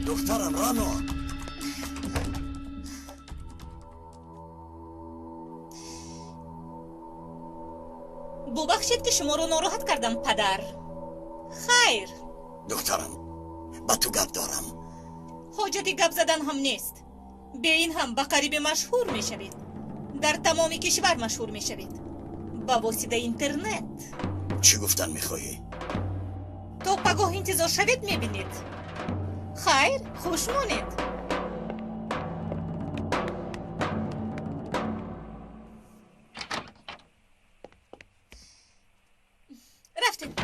دخترم رانو. ببخشید که شما رو ناراحت کردم پدر. خیر. دخترم با تو گپ دارم. حاجتی گپ زدن هم نیست. به این هم به قریب مشهور می شوید. در تمام کشور مشهور می شوید. با واسطه اینترنت. چی گفتن میخواهی؟ تا پگاه انتظار شوید می بینید. خیر، خوش مانید. رفتیم.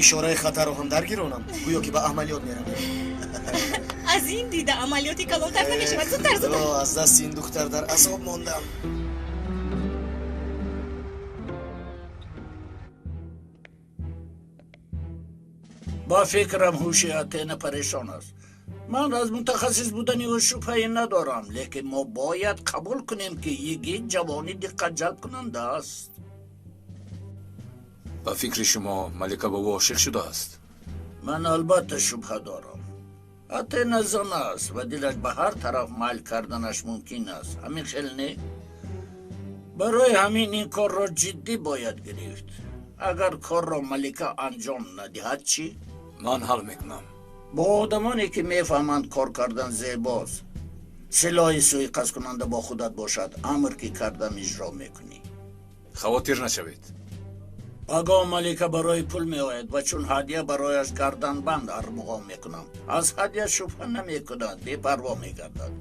ишораи хатарро ҳам даргиронам гӯё ки ба амалиёт мерам. аз ин дида амалиёти калонтар намешавад. зудтар зудтар. аз дасти ин духтар дар азоб мондам. با فکرم هوشیت پریشان است. من از متخصص بودنی و شبهه‌ای ندارم، لیکن ما باید قبول کنیم که یک جوانی دقت جلب کننده است. با فکر شما ملکه بابا عاشق شده است؟ من البته شبهه دارم. اتنا زن است و دلش به هر طرف مایل کردنش ممکن است. همین خیلی نه؟ برای همین این کار را جدی باید گرفت. اگر کار را ملکه انجام ندهد چی؟ من حل میکنم. با آدمانی که میفهمند کار کردن زیباست، سلاح سوء کننده با خودت باشد، امر که کردم اجرا میکنی. خواطر نشوید. اگه ملکه برای پول میآید و چون هدیه برایش گردن بند ارمغان میکنم، از هدیه شبهه نمیکند، بی‌پروا میگردد.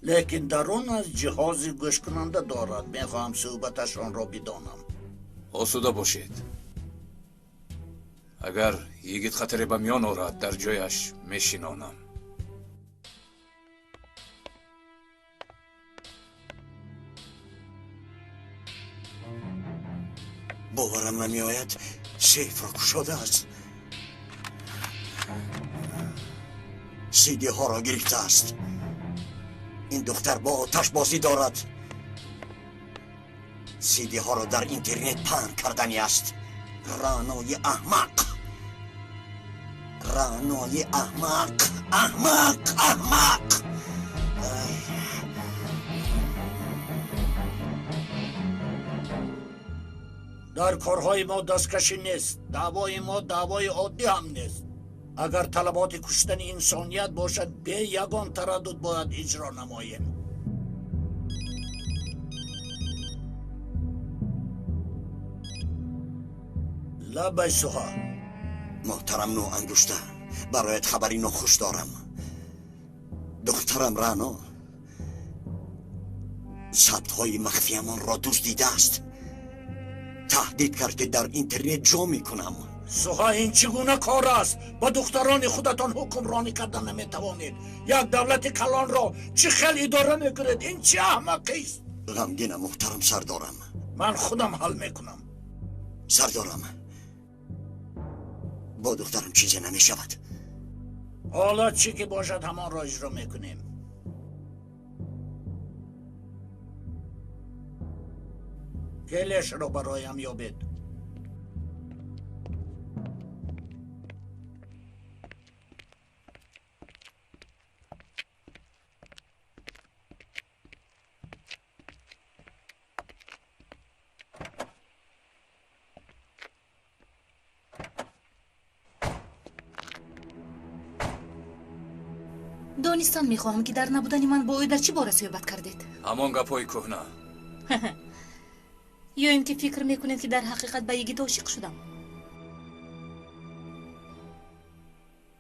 لیکن درون از جهاز گوش کننده دارد. میخواهم صحبتش آن را بدانم. آسوده باشید. اگر یگید خطر به میان آورد در جایش میشینانم. باورم نمیآید سیف را گشاده است. سیدی ها را گرفته است. این دختر با آتش بازی دارد. سیدی ها را در اینترنت پهن کردنی است. رانای احمق، رانای احمق، احمق، احمق. در کارهای ما دستکشی نیست. دعوای ما دعوای عادی هم نیست. اگر طلبات کشتن انسانیت باشد، به یگان تردد باید اجرا نماییم. لبای سوها. محترم نو انگشته، برایت خبری ناخوش دارم. دخترم رانا ثبت‌های مخفیمان را دزدیده است. تهدید کرد که در اینترنت جا میکنم. سوها، این چگونه کار است؟ با دختران خودتان حکمرانی کردن نمیتوانید. یک دولت کلان را چه خیلی اداره میکنید؟ این چه احمقی است؟ غمگینم محترم سردارم. من خودم حل میکنم. سردارم، با دخترم چیزی نمیشود. حالا چی که باشد همان را اجرا میکنیم. گلش را برایم یابید. دانستان میخواهم که در نبودن من با او در چی باره صحبت کردید؟ همان گپای کهنه. یا این که فکر میکنید که در حقیقت به یگید عاشق شدم؟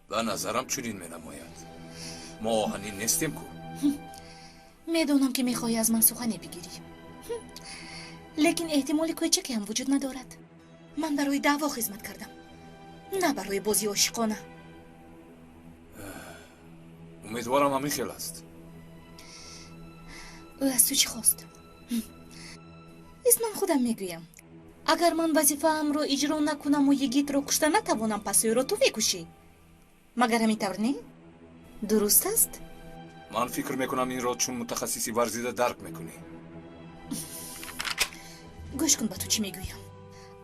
به نظرم چنین مینماید. ما آهنین نیستیم کو. میدونم که میخواهی از من سخنی بگیری، لیکن احتمال کوچکی هم وجود ندارد. من برای دعوا خدمت کردم، نه برای بازی عاشقانه. امیدوارم همین خیل است. او از تو چی خواست؟ من خودم میگویم اگر من وظیفه‌ام رو اجرا نکنم و یگید رو کشته نتوانم، پس او رو تو میکشی. مگر همینطور نه؟ درست است؟ من فکر میکنم این را چون متخصصی ورزیده درک میکنی. گوش کن به تو چی میگویم.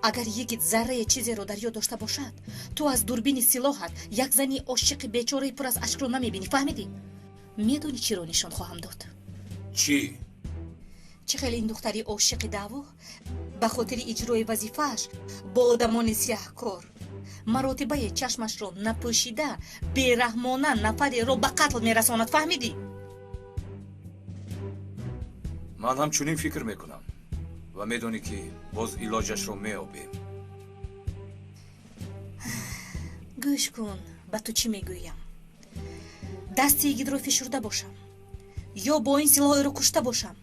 اگر یگید ذره چیزی رو در یاد داشته باشد، تو از دوربین سلاحت یک زنی عاشق بیچاره پر از اشک رو نمیبینی. فهمیدی؟ میدونی چی رو نشان خواهم داد؟ چی؟ چه خیلی این دختری عاشق دعوا به خاطر اجرای وظیفه‌اش با آدمان سیاه‌کار مراتبه چشمش رو نپوشیده بی‌رحمانه نفری رو به قتل میرساند. فهمیدی؟ من هم چنین فکر میکنم و میدونی که باز علاجش رو میابیم. گوش کن به تو چی میگویم. دستی یگید رو فشرده باشم یا با این سلاح رو کشته باشم،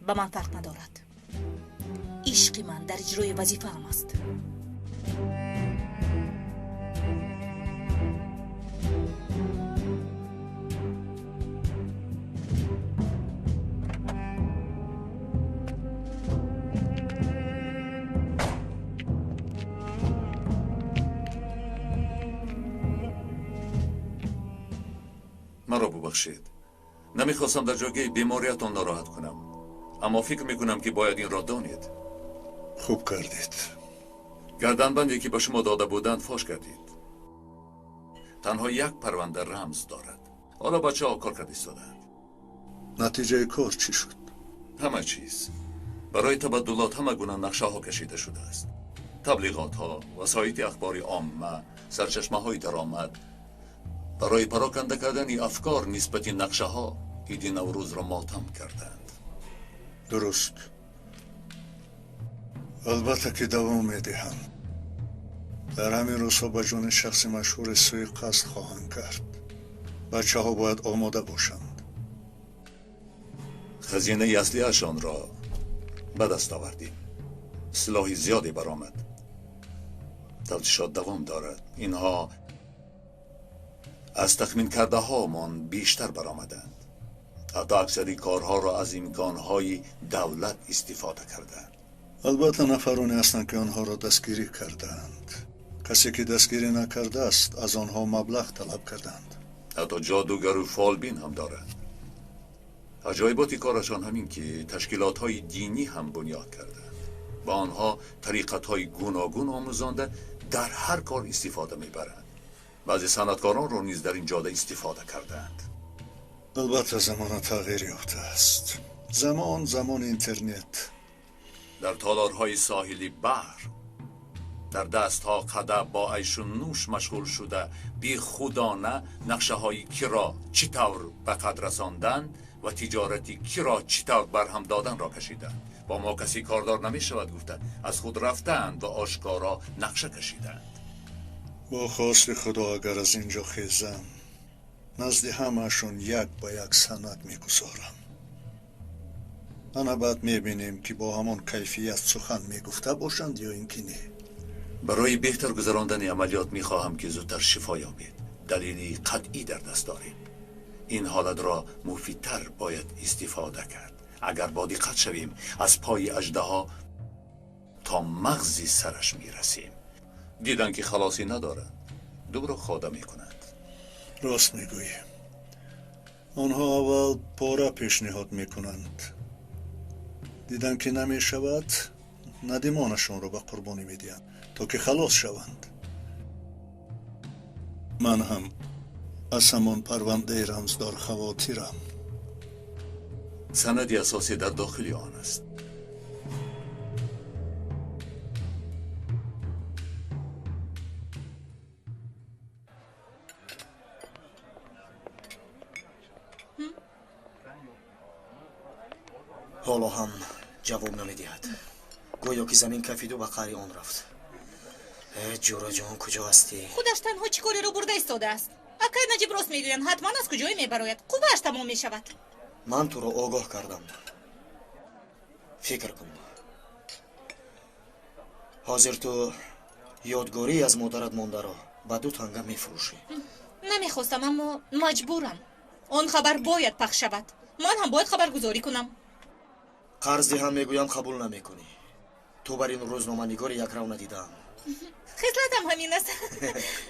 به من فرق ندارد. عشق من در اجرای وظیفه هم است. مرا ببخشید. نمیخواستم در جای بیماریتان ناراحت کنم، اما فکر میکنم که باید این را دانید. خوب کردید. گردنبندی که به شما داده بودند فاش کردید. تنها یک پرونده رمز دارد. حالا بچه ها کار کرد ایستادند. نتیجه کار چی شد؟ همه چیز. برای تبدلات همه گونه نقشه ها کشیده شده است. تبلیغات ها، وسایط اخباری عامه، سرچشمه های درآمد. برای پراکنده کردن افکار نسبت نقشه ها عید نوروز را ماتم کردند. درست. البته که دوام میدهم. در همین روزها به جان شخص مشهور سوی قصد خواهند کرد. بچه ها باید آماده باشند. خزینه اصلی اشان را به دست آوردیم. سلاحی زیادی برآمد. تفتیشات دوام دارد. اینها از تخمین کرده هامان بیشتر برآمدند. حتی اکثری کارها را از امکانهای دولت استفاده کردند. البته نفرانی هستند که آنها را دستگیری کردند. کسی که دستگیری نکرده است از آنها مبلغ طلب کردند. حتی جادوگر و فالبین هم دارند. عجایبات کارشان همین که تشکیلات های دینی هم بنیاد کردند. با آنها طریقت های گوناگون آموزانده در هر کار استفاده میبرند. بعضی صنعتکاران را نیز در این جاده استفاده کردند. البته زمان تغییر یافته است. زمان اینترنت. در تالارهای ساحلی بحر، در دستها قده با عیش و نوش مشغول شده، بی خودانه نقشه های کی را چطور به قد رساندن و تجارتی کی را چطور برهم دادن را کشیدند. با ما کسی کاردار نمی شود گفته. از خود رفتند و آشکارا نقشه کشیدند. با خواست خدا اگر از اینجا خیزم نزد همهشون یک با یک سند میگذارم. انا بعد میبینیم که با همان کیفیت سخن میگفته باشند یا اینکه نه. برای بهتر گذراندن عملیات میخواهم که زودتر شفا یابید. دلیلی قطعی در دست داریم. این حالت را مفیدتر باید استفاده کرد. اگر با دقت شویم از پای اژدها تا مغزی سرش میرسیم. دیدن که خلاصی ندارند، دوباره خواده میکنند. راست میگویی. آنها اول پاره پیشنهاد میکنند. دیدن که نمیشود ندیمانشون رو به قربانی میدهند تا که خلاص شوند. من هم از همان پرونده رمزدار خواتیرم. سندی اساسی در داخل آن است. حالا هم جواب نمیدهد. گویا که زمین کفید و به قعر آن رفت. جورا جان کجا هستی؟ خودش تنها چی کاری رو برده ایستاده است. اگر نجیب راست میگویند حتما از کجای میبراید. قوهش تمام میشود. من تو را آگاه کردم. فکر کن. حاضر تو یادگاری از مادرت مانده را به 2 تنگه میفروشی. نمیخواستم اما مجبورم. آن خبر باید پخش شود. من هم باید خبرگزاری کنم. قرض هم میگویم قبول نمیکنی. تو بر این روزنامه نگار یک رو ندیدم. خصلتم همین است.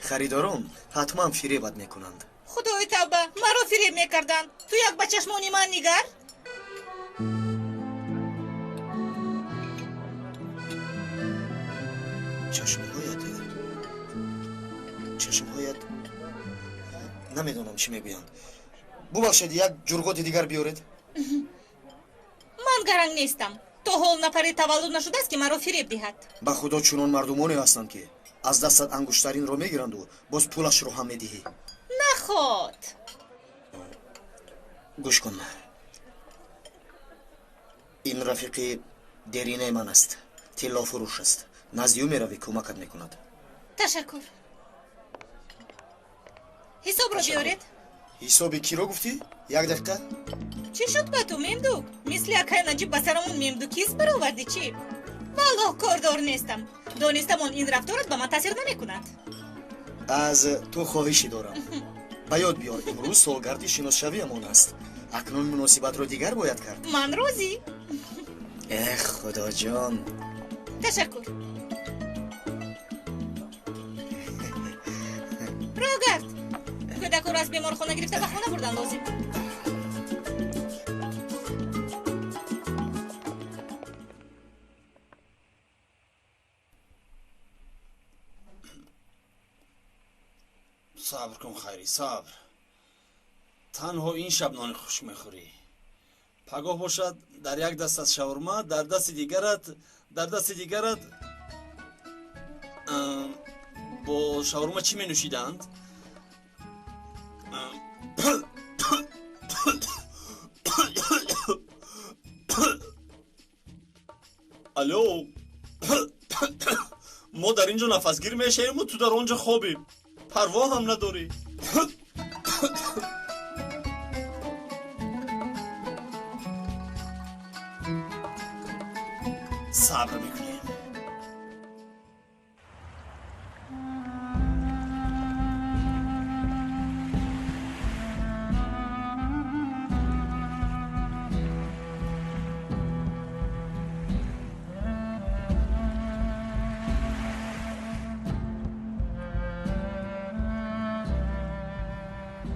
خریداران حتما فریبت میکنند. خدای توبه، مرا فریب میکردند. تو یک به چشمانی من نگر. چشمهایت نمیدونم چی میگویند. ببخشید یک جرگات دیگر بیارید. من گرنگ نیستم. تو حال نفری تولد نشده است که مرا فریب دهد. به خدا چنان مردمانی هستند که از دستت انگشترین را میگیرند و باز پولش رو هم میدهی. نخواد. گوش کن. این رفیق درینه من است. طلا فروش است. نزدیو میروی کمکت میکند. تشکر. حساب را بیارید. حسابی کی را گفتی؟ یک دقیقه. چی شد با تو ممدوک؟ مثل اکای نجیب به سرمون ممدوکیست برآوردی چی؟ والله کاردار نیستم. دانستم این رفتارت به من تاثیر نمیکند. از تو خواهشی دارم. به یاد بیار امروز سالگرد شناسشویمان است. اکنون مناسبت را دیگر باید کرد. من راضی. خدا جان. تشکر. راگرد کودک رو از بیمارخانه گرفته به خانه بردن لازم. صبر کن خیری، صبر. تنها این شب نان خشک میخوری. پگاه باشد در یک دست از شاورما، در دست دیگرت با شاورما چی می نوشیدند؟ الو، ما در اینجا نفسگیر میشیم و تو در آنجا خوابیم. پروا هم نداری. صبر میکنیم.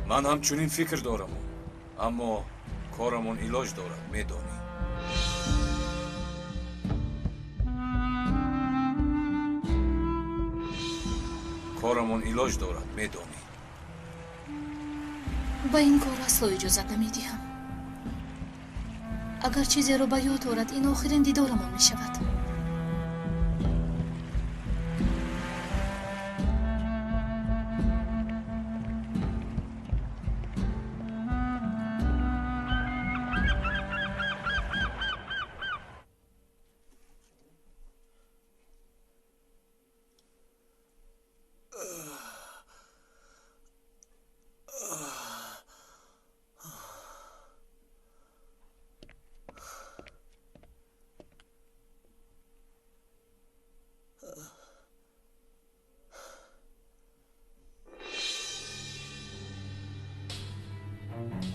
من همچنین فکر دارم، اما کارمون علاج دارد، میدانی. کارمون علاج دارد، میدانی. با این کار اصلا اجازت نمیدیم. اگر چیزی رو به یاد آورد این آخرین دیدارمون میشود.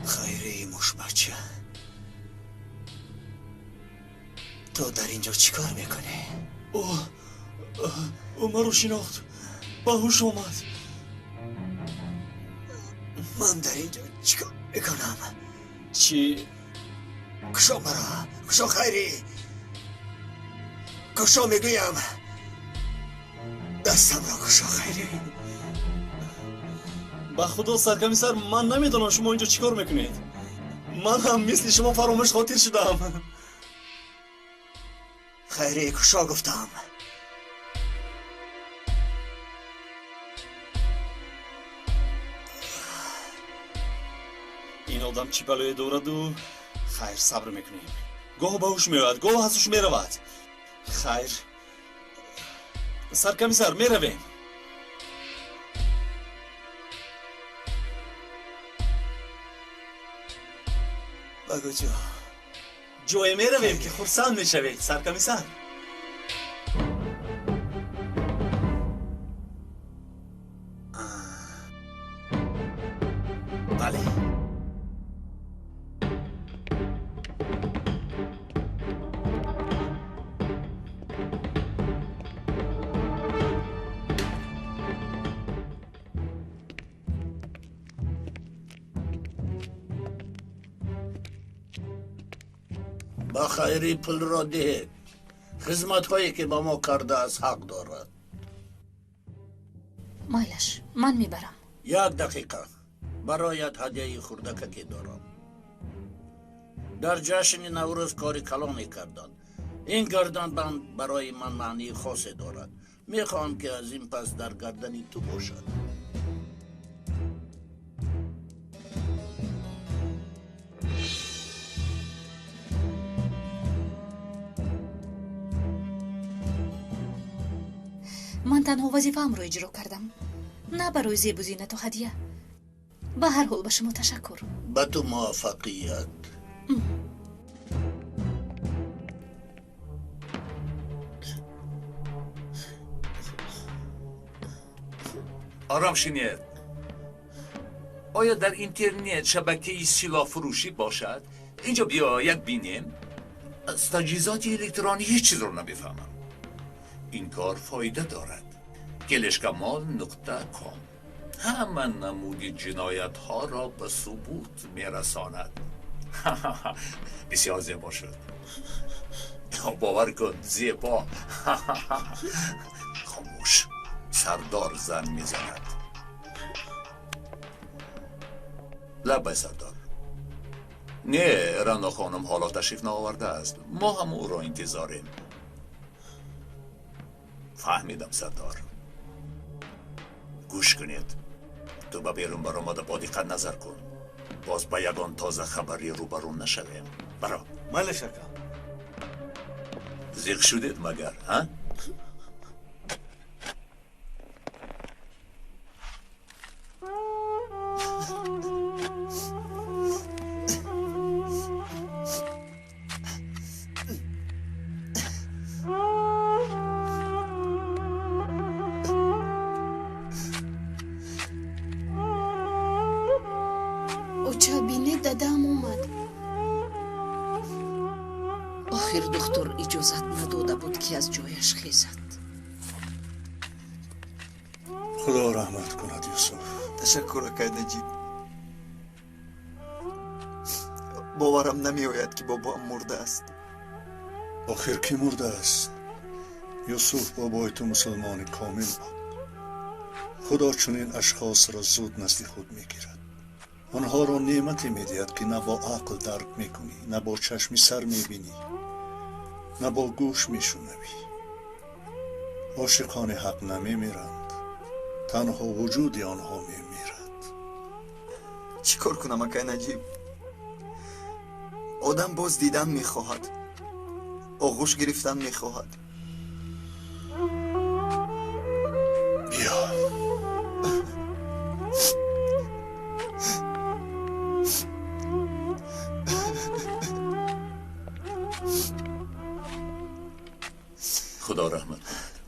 خیری مشمچه، تو در اینجا چیکار میکنی؟ او مرا شناخت، به هوش آمد. من در اینجا چیکار میکنم؟ چی؟ کشا مرا، کشا خیری، کشا میگویم، دستم را کشا خیری. با خدا سرکمیسر، من نمیدونم شما اینجا چیکار میکنید. من هم مثل شما فراموش خاطر شدم. خیری کشا گفتم. این آدم چی بلایی دارد و خیر صبر میکنیم. گاه به هوش میاد، گاه از هوش میرود. خیر سرکمیسر میرویم. بگو جو. جای میرویم که خرسند میشوید سرکمیسر. بله. با خیری پول را دهید. خدمت هایی که با ما کرده از حق دارد. مایلش من میبرم. 1 دقیقه برایت هدیه خردککی دارم. در جشن نوروز کاری کلانی کردن. این گردن بند برای من معنی خاصی دارد. میخوام که از این پس در گردنی تو باشد. من تنها وظیفه‌ام رو اجرا کردم، نه برای زیب و زینت و هدیه. به هر حال به شما تشکر. به تو موفقیت. آرام شینید. آیا در اینترنت شبکه سلاح فروشی باشد؟ اینجا بیاید بینیم. از تجهیزات الکترونیک هیچ چیز رو نمیفهمم. این کار فایده دارد. گلشکمال.com همه نمود جنایت ها را به ثبوت میرساند. بسیار زیبا شد. باور کن زیبا. خاموش، سردار زن میزند. لبه سردار. نه، رنا خانم حالا تشریف نآورده است. ما هم او را انتظاریم. فهمیدم سردار. گوش کنید. تو به بیرون برآمده با دقت نظر کن. باز به یگان تازه خبری روبرو نشویم. برا. مال شکم. زیغ شدید مگر ها؟ اوچابینه دادم اومد. آخر دکتر اجازت نداده بود که از جایش خیزد. خدا رحمت کند یوسف. تشکر اکای نجیب. باورم نمی آید که بابا مرده است. آخر کی مرده است؟ یوسف بابای تو مسلمان کامل بود. خدا چنین اشخاص را زود نزد خود میگیرد. آنها را نعمتی میدهد که نه با عقل درک میکنی، نه با چشم سر میبینی، نه با گوش میشنوی. عاشقان حق نمیمیرند، تنها وجود آنها میمیرد. چی کار کنم اکای نجیب؟ آدم باز دیدن میخواهد، آغوش گرفتن میخواهد. بیا. خدا رحمت کند.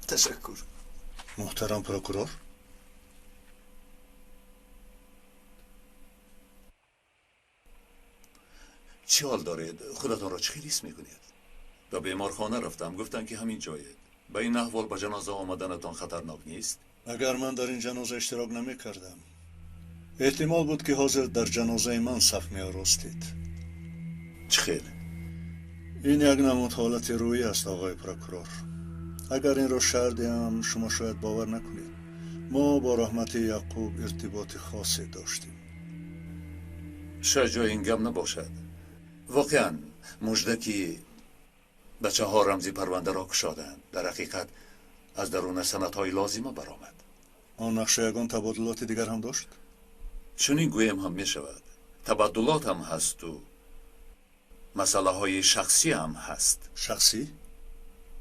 تشکر. محترم پروکورور. چی حال دارید؟ خودتان را چه حس میکنید؟ به بیمارخانه رفتم، گفتن که همین جایه. به این احوال به جنازه آمدنتان خطرناک نیست؟ اگر من در این جنازه اشتراک نمی کردم احتمال بود که حاضر در جنازه من صف می آراستید. چخیر؟ این یک نمود حالت روحی است آقای پروکورور. اگر این را شرح دهم شما شاید باور نکنید. ما با رحمت یعقوب ارتباط خاصی داشتیم. شاید جای این گم نباشد. واقعا مژده که بچه ها رمزی پرونده را کشادند در حقیقت از درون سندهای لازمه برآمد. آن نقشه یگان تبادلات دیگر هم داشت؟ چنین گویم هم می شود. تبادلات هم هست و مسئله های شخصی هم هست. شخصی؟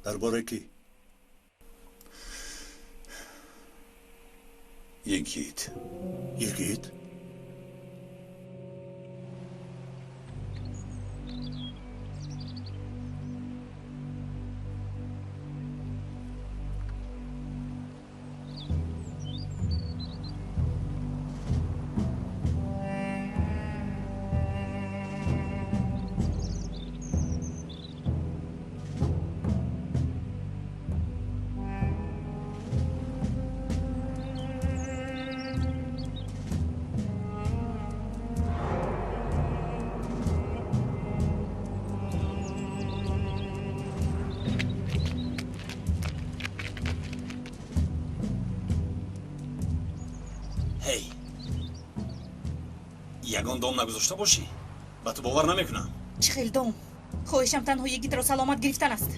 درباره کی؟ یک گید؟ هی یگان دام نگذاشته باشی؟ با تو باور نمیکنم. چه خیلی دام؟ خواهشم تنها یگید را سلامت گرفتن است.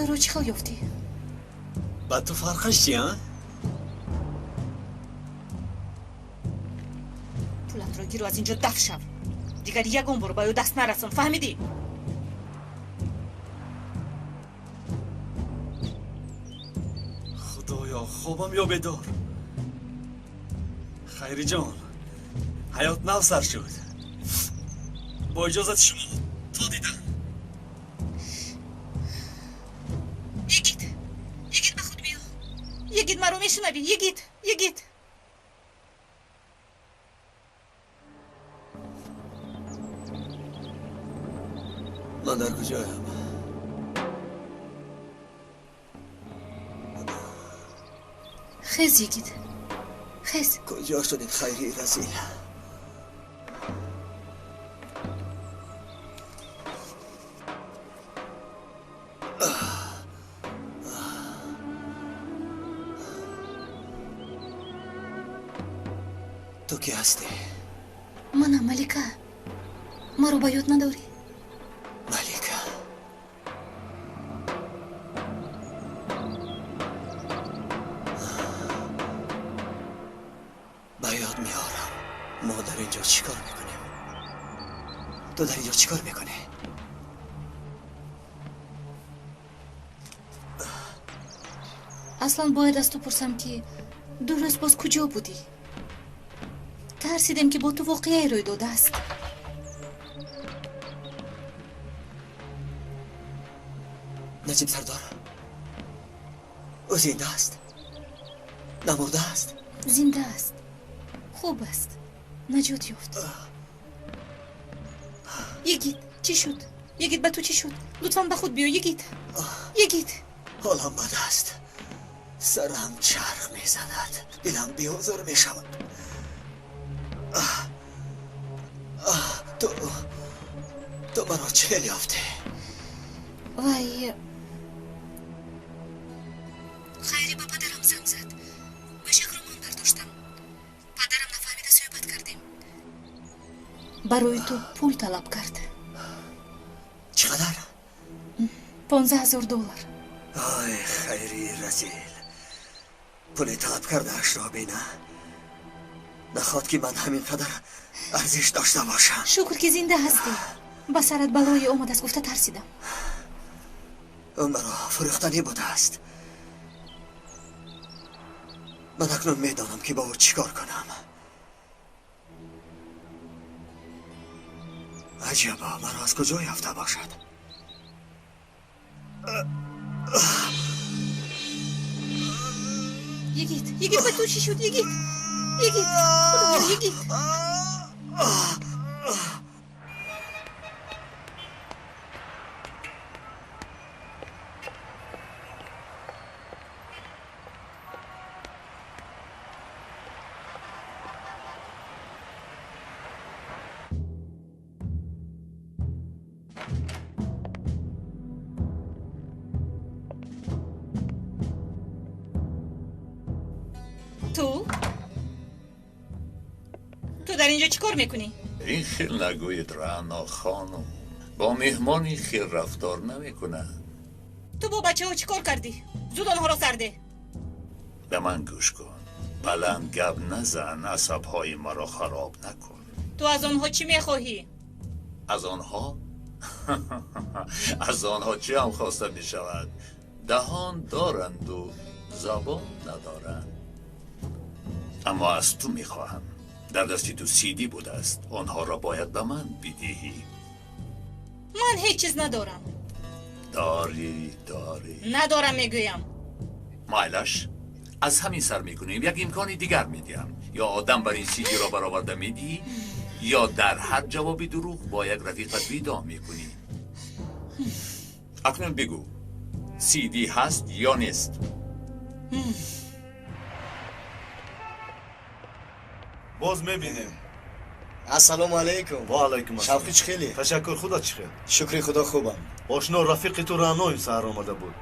رو چی خیلی یافتی؟ با تو فرقش چی ها؟ پولت را گیرو از اینجا دفع شو. دیگر یگان برو باید دست نرسون، فهمیدی؟ خدایا خوابم یا بیدار؟ خیری جان حیات نو سر شد. با اجازت شما تا دیدم. یگید به خود بیا. یگید مرا میشنوی؟ یگید من در کجایم؟ خیز یگید خیز. کجا شدید خیری رزیل؟ تو کی هستی؟ منم ملکه. ما رو با یاد نداری؟ ملکه با یاد میارم. ما در اینجا چیکار میکنیم؟ تو در اینجا چیکار میکنی؟ اصلا باید از تو پرسم که دو روز باز کجا بودی؟ ترسیدم که با تو واقعی روی داده است. نجیب سردار او زنده است؟ نمرده است؟ زنده است. خوب است. نجات یافت. یگید چی شد؟ یگید به تو چی شد؟ لطفاً به خود بیا یگید. یگید حالم بد است. سرم چرخ میزند. دلم بی‌حضور میشود. تو مرا چه یافته؟ وای خیری با پدرم زنگ زد. به شکر من برداشتم. پدرم نفهمیده صحبت کردیم. برای تو پول طلب کرد. چقدر؟ $15,000. آی خیری رزیل. پول طلب کرده اش را بینه. نخواد که من همین قدر ارزش داشته باشم. شکر که زنده هستی. با سرت بلای اومد از گفته ترسیدم. اون مرا فروختنی بوده است. من اکنون میدانم که با او چیکار کنم. عجبا مرا از کجا یافته باشد؟ یگید به تو چی شد یگید؟ یگید خدا یگید. تو در اینجا چی کار میکنی؟ این خیل نگوید رعنا خانم. با مهمانی خیل رفتار نمیکنه. تو با بچه ها چی کار کردی؟ زود آنها را سرده. به من گوش کن. بلند گپ نزن. عصبهای مرا خراب نکن. تو از آنها چی میخواهی؟ از آنها؟ از آنها چی هم خواسته می شود؟ دهان دارند و زبان ندارند. اما از تو میخواهم. در دستی تو CD بوده است. آنها را باید به من بدهی. من هیچ چیز ندارم. داری ندارم میگویم. مایلش از همین سر میکنیم. یک امکانی دیگر میدیم. یا آدم بر این CD را برآورده میدی یا در هر جوابی دروغ با یک رفیقت ویدا میکنی. اکنون بگو CD هست یا نیست؟ باز میبینیم. السلام علیکم. و علیکم السلام. شوقی چه خیلی؟ تشکر. خدا چه خیلی؟ شکر خدا خوبم. آشنا رفیق تو رعنا این سهر آمده بود.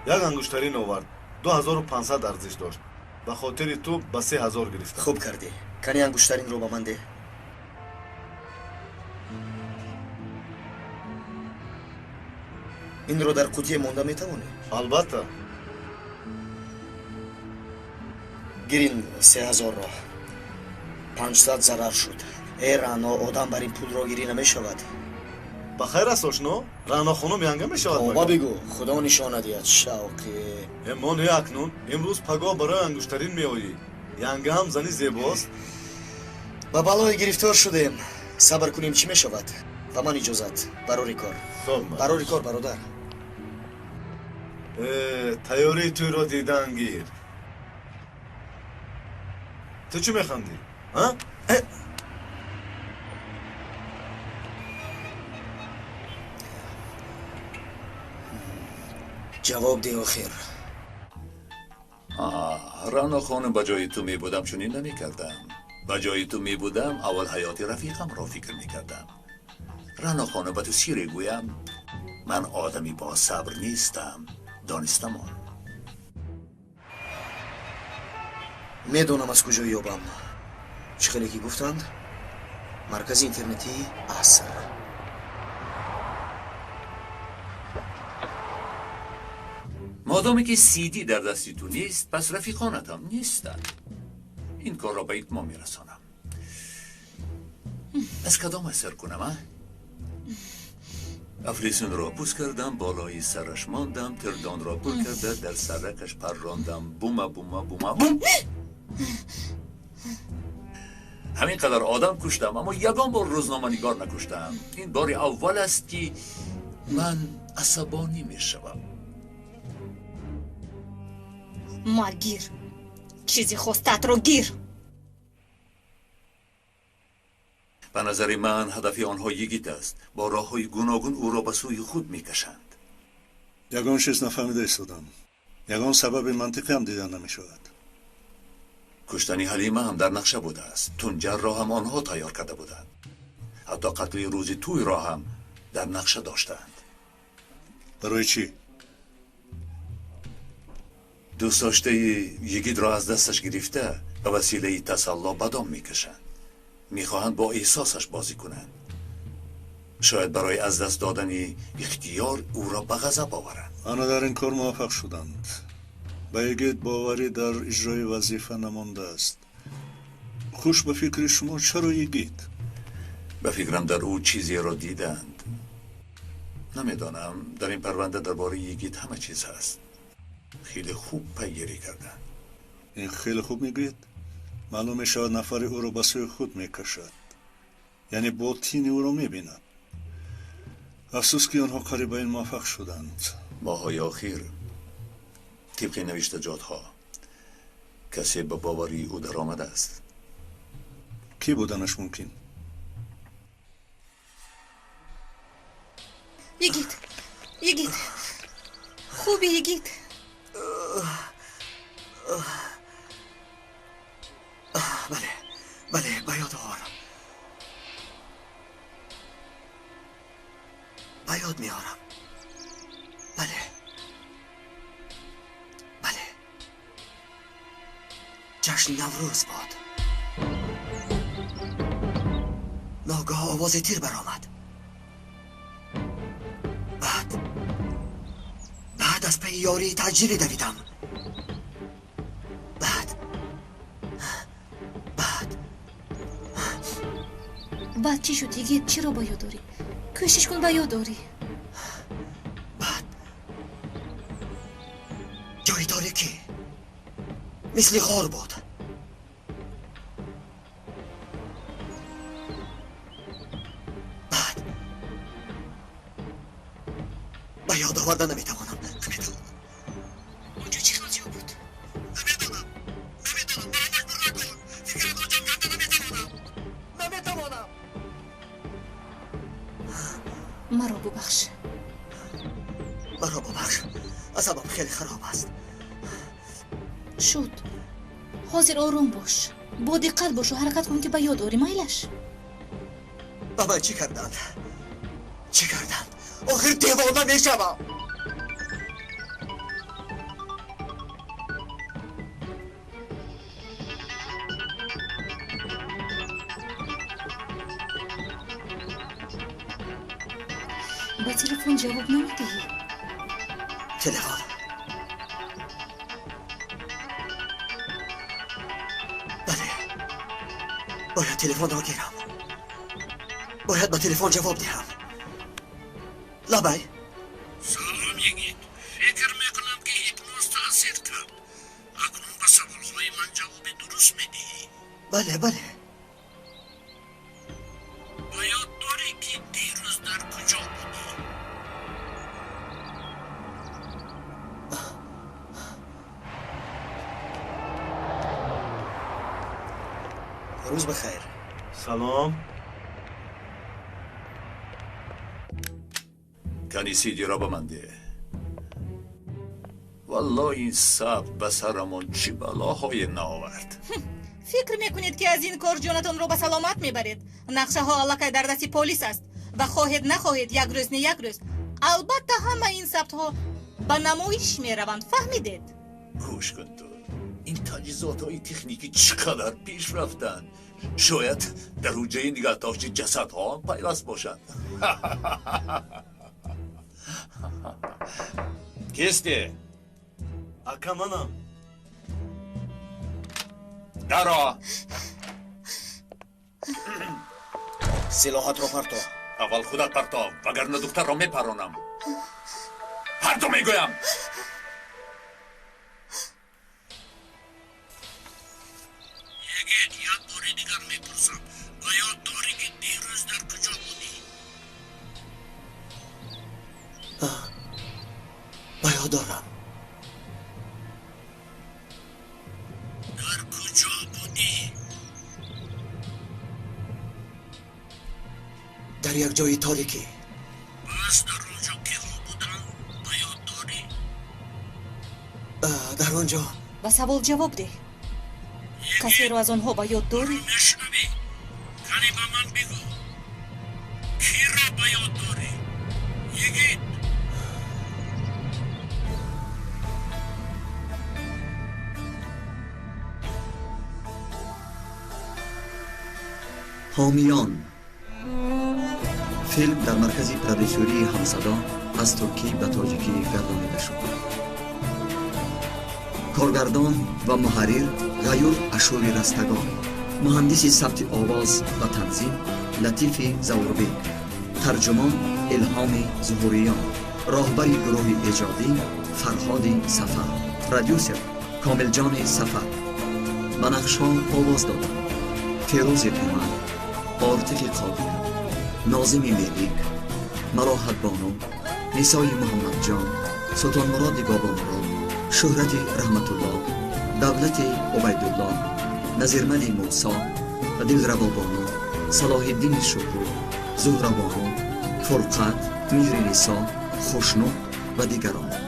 یک انگشترین آورد. 2500 ارزش داشت. به خاطر تو به 3000 گرفتم. خوب کردی. کنی انگشترین رو به من ده. این رو در قوطی مونده میتوانی؟ البته. گیرین 3000 را. 500 ضرر شد. ای رعنا آدم بر این پول را گیری نمیشود. بخیر است آشنا؟ رعنا خانم ینگه میشود. بابا بگو خدا نشانه دید. شوقی اما نه اکنون امروز پگاه برای انگشترین میآیی. ینگه هم زنی زیباست. با بلای گرفتار شدیم. صبر کنیم چی میشود. و من اجازت برای کار. برای کار برادر. تیاری توی را دیدن گیر. تو چی میخندی؟ ها؟ جواب دی آخر. رانا خانم با جای تو می بودم چنین نمی کردم. با جای تو می بودم اول حیات رفیقم را فکر می کردم. رانا خانم با تو سیری گویم من آدمی با صبر نیستم. دانستم آن. میدونم از کجا یابم. چه خیلی که گفتند؟ مرکز اینترنتی عصر. مادامی که CD در دستی تو نیست پس رفیقانت هم نیستن. این کار را به اتمام میرسانم. از کدام اثر کنم ها؟ افلیسون را پوست کردم، بالای سرش ماندم، تردان را پر کرده، در سرکش پراندم، بوما بوما بوما بوم. همین قدر آدم کشتم اما یگان بار روزنامه نگار نکشتم. این بار اول است که من عصبانی می شوم. مالگیر چیزی خواستت رو گیر. به نظر من هدف آنها یگیت است. با راه های گوناگون او را به سوی خود می کشند. یگان چیز نفهمیده ایستادم. یگان سبب منطقی هم دیدن نمی شود. کشتنی حلیمه هم در نقشه بوده است. تنجر را هم آنها تیار کرده بودند. حتی قتل روزی توی را هم در نقشه داشتند. برای چی؟ دوست داشته یگید را از دستش گرفته به وسیله تسلا بدام میکشند. میخواهند با احساسش بازی کنند. شاید برای از دست دادن اختیار او را به غضب آورند. آنها در این کار موفق شدند. به یگید باوری در اجرای وظیفه نمانده است. خوش به فکر شما چرا یگید؟ به فکرم در او چیزی را دیدند. نمیدانم. در این پرونده درباره یگید همه چیز هست. خیلی خوب پیگیری کردن. این خیلی خوب میگید؟ معلوم شود نفر او را به سوی خود میکشد. یعنی باطین او را میبیند. افسوس که آنها قریب به این موفق شدند. ماهای آخر طبق نوشتجات ها کسی به باوری او در آمده است. کی بودنش ممکن؟ یگید خوبی یگید. بله به یاد آورم. به یاد میارم. بله جشن نوروز باد. ناگاه آواز تیر برآمد. بعد از پی یاری تجری دویدم. بعد چی شد یگید؟ چی رو با یاد داری؟ کوشش کن با یاد داری. جای تاریکی مثل غار بود. بعد به یاد آوردن نمیتوانم. اونجا چی خاطر بود؟ نمیتوانم. مرا ببخش. عصبم خیلی خراب است. شد. حاضر آروم باش. با دقت باش و حرکت کن که به یاد آری مایلش. بابا چی کردن؟ آخر دیوانه میشوم. با تلفن جواب نمیدهی. تلفن باید تلفن را گیرم. باید به تلفن جواب دهم. لابای سلام یگید. فکر میکنم که هیپنوز تاثیر کرد. اکنون به سوالهای من جواب درست میدهی. بله باید داری که دیروز در کجا بودی؟ روز بخیر. سلام. کنی CD را به من ده. والله این سب به سرمان چی بلاهای نآورد. فکر میکنید که از این کار جانتان رو به سلامت میبرید؟ نقشه ها علاقه در دست پلیس است و خواهید نخواهید یک روز نه یک روز البته همه این ثبت ها به نمایش میروند. فهمیدید؟ گوش کن تو، این تجهیزات های تکنیکی چقدر پیش رفتن. شاید در حجره نگهداشت جسد ها هم پیوست باشند. کیستی؟ اکا منم. درا سلاحات رو پرتو. اول خودت پرتو وگرنه دختر را میپرانم. پرتو میگویم. یک باری دیگر میپرسم آیا داری که دیروز در کجا بودی؟ باید دارم. در کجا بودی؟ در یک جای تاریکی. بس در اونجا که ها بودن باید داری؟ در آنجا با سوال جواب ده. کسی رو از آنها با یاد داری؟ نشنوی. کنی با من بگو کی را با یاد داری؟ یگید. حامیان فیلم در مرکز پرودیوسری همصدا از ترکی به تاجیکی گردانیده شد. کارگردان و محرر غیور اشوری رستگان، مهندس ثبت آواز و تنظیم لطیف زوربی، ترجمان الهام ظهوریان، راهبر گروه ایجادی فرهاد سفر، پرودیوسر کاملجان سفر. به نقش‌ها آواز دادن فیروز پیمان، عاطف قادر، ناظم ملیک، مراحت بانو، نسای محمد جان، سلطان مراد بابا مراد، شهرت رحمت الله، دولت عبیدالله، نظیرمن موسی و دلربا بانو، صلاح الدین شکرو، زهره بانو، فرقت، میر نسا، خوشنو و دیگران.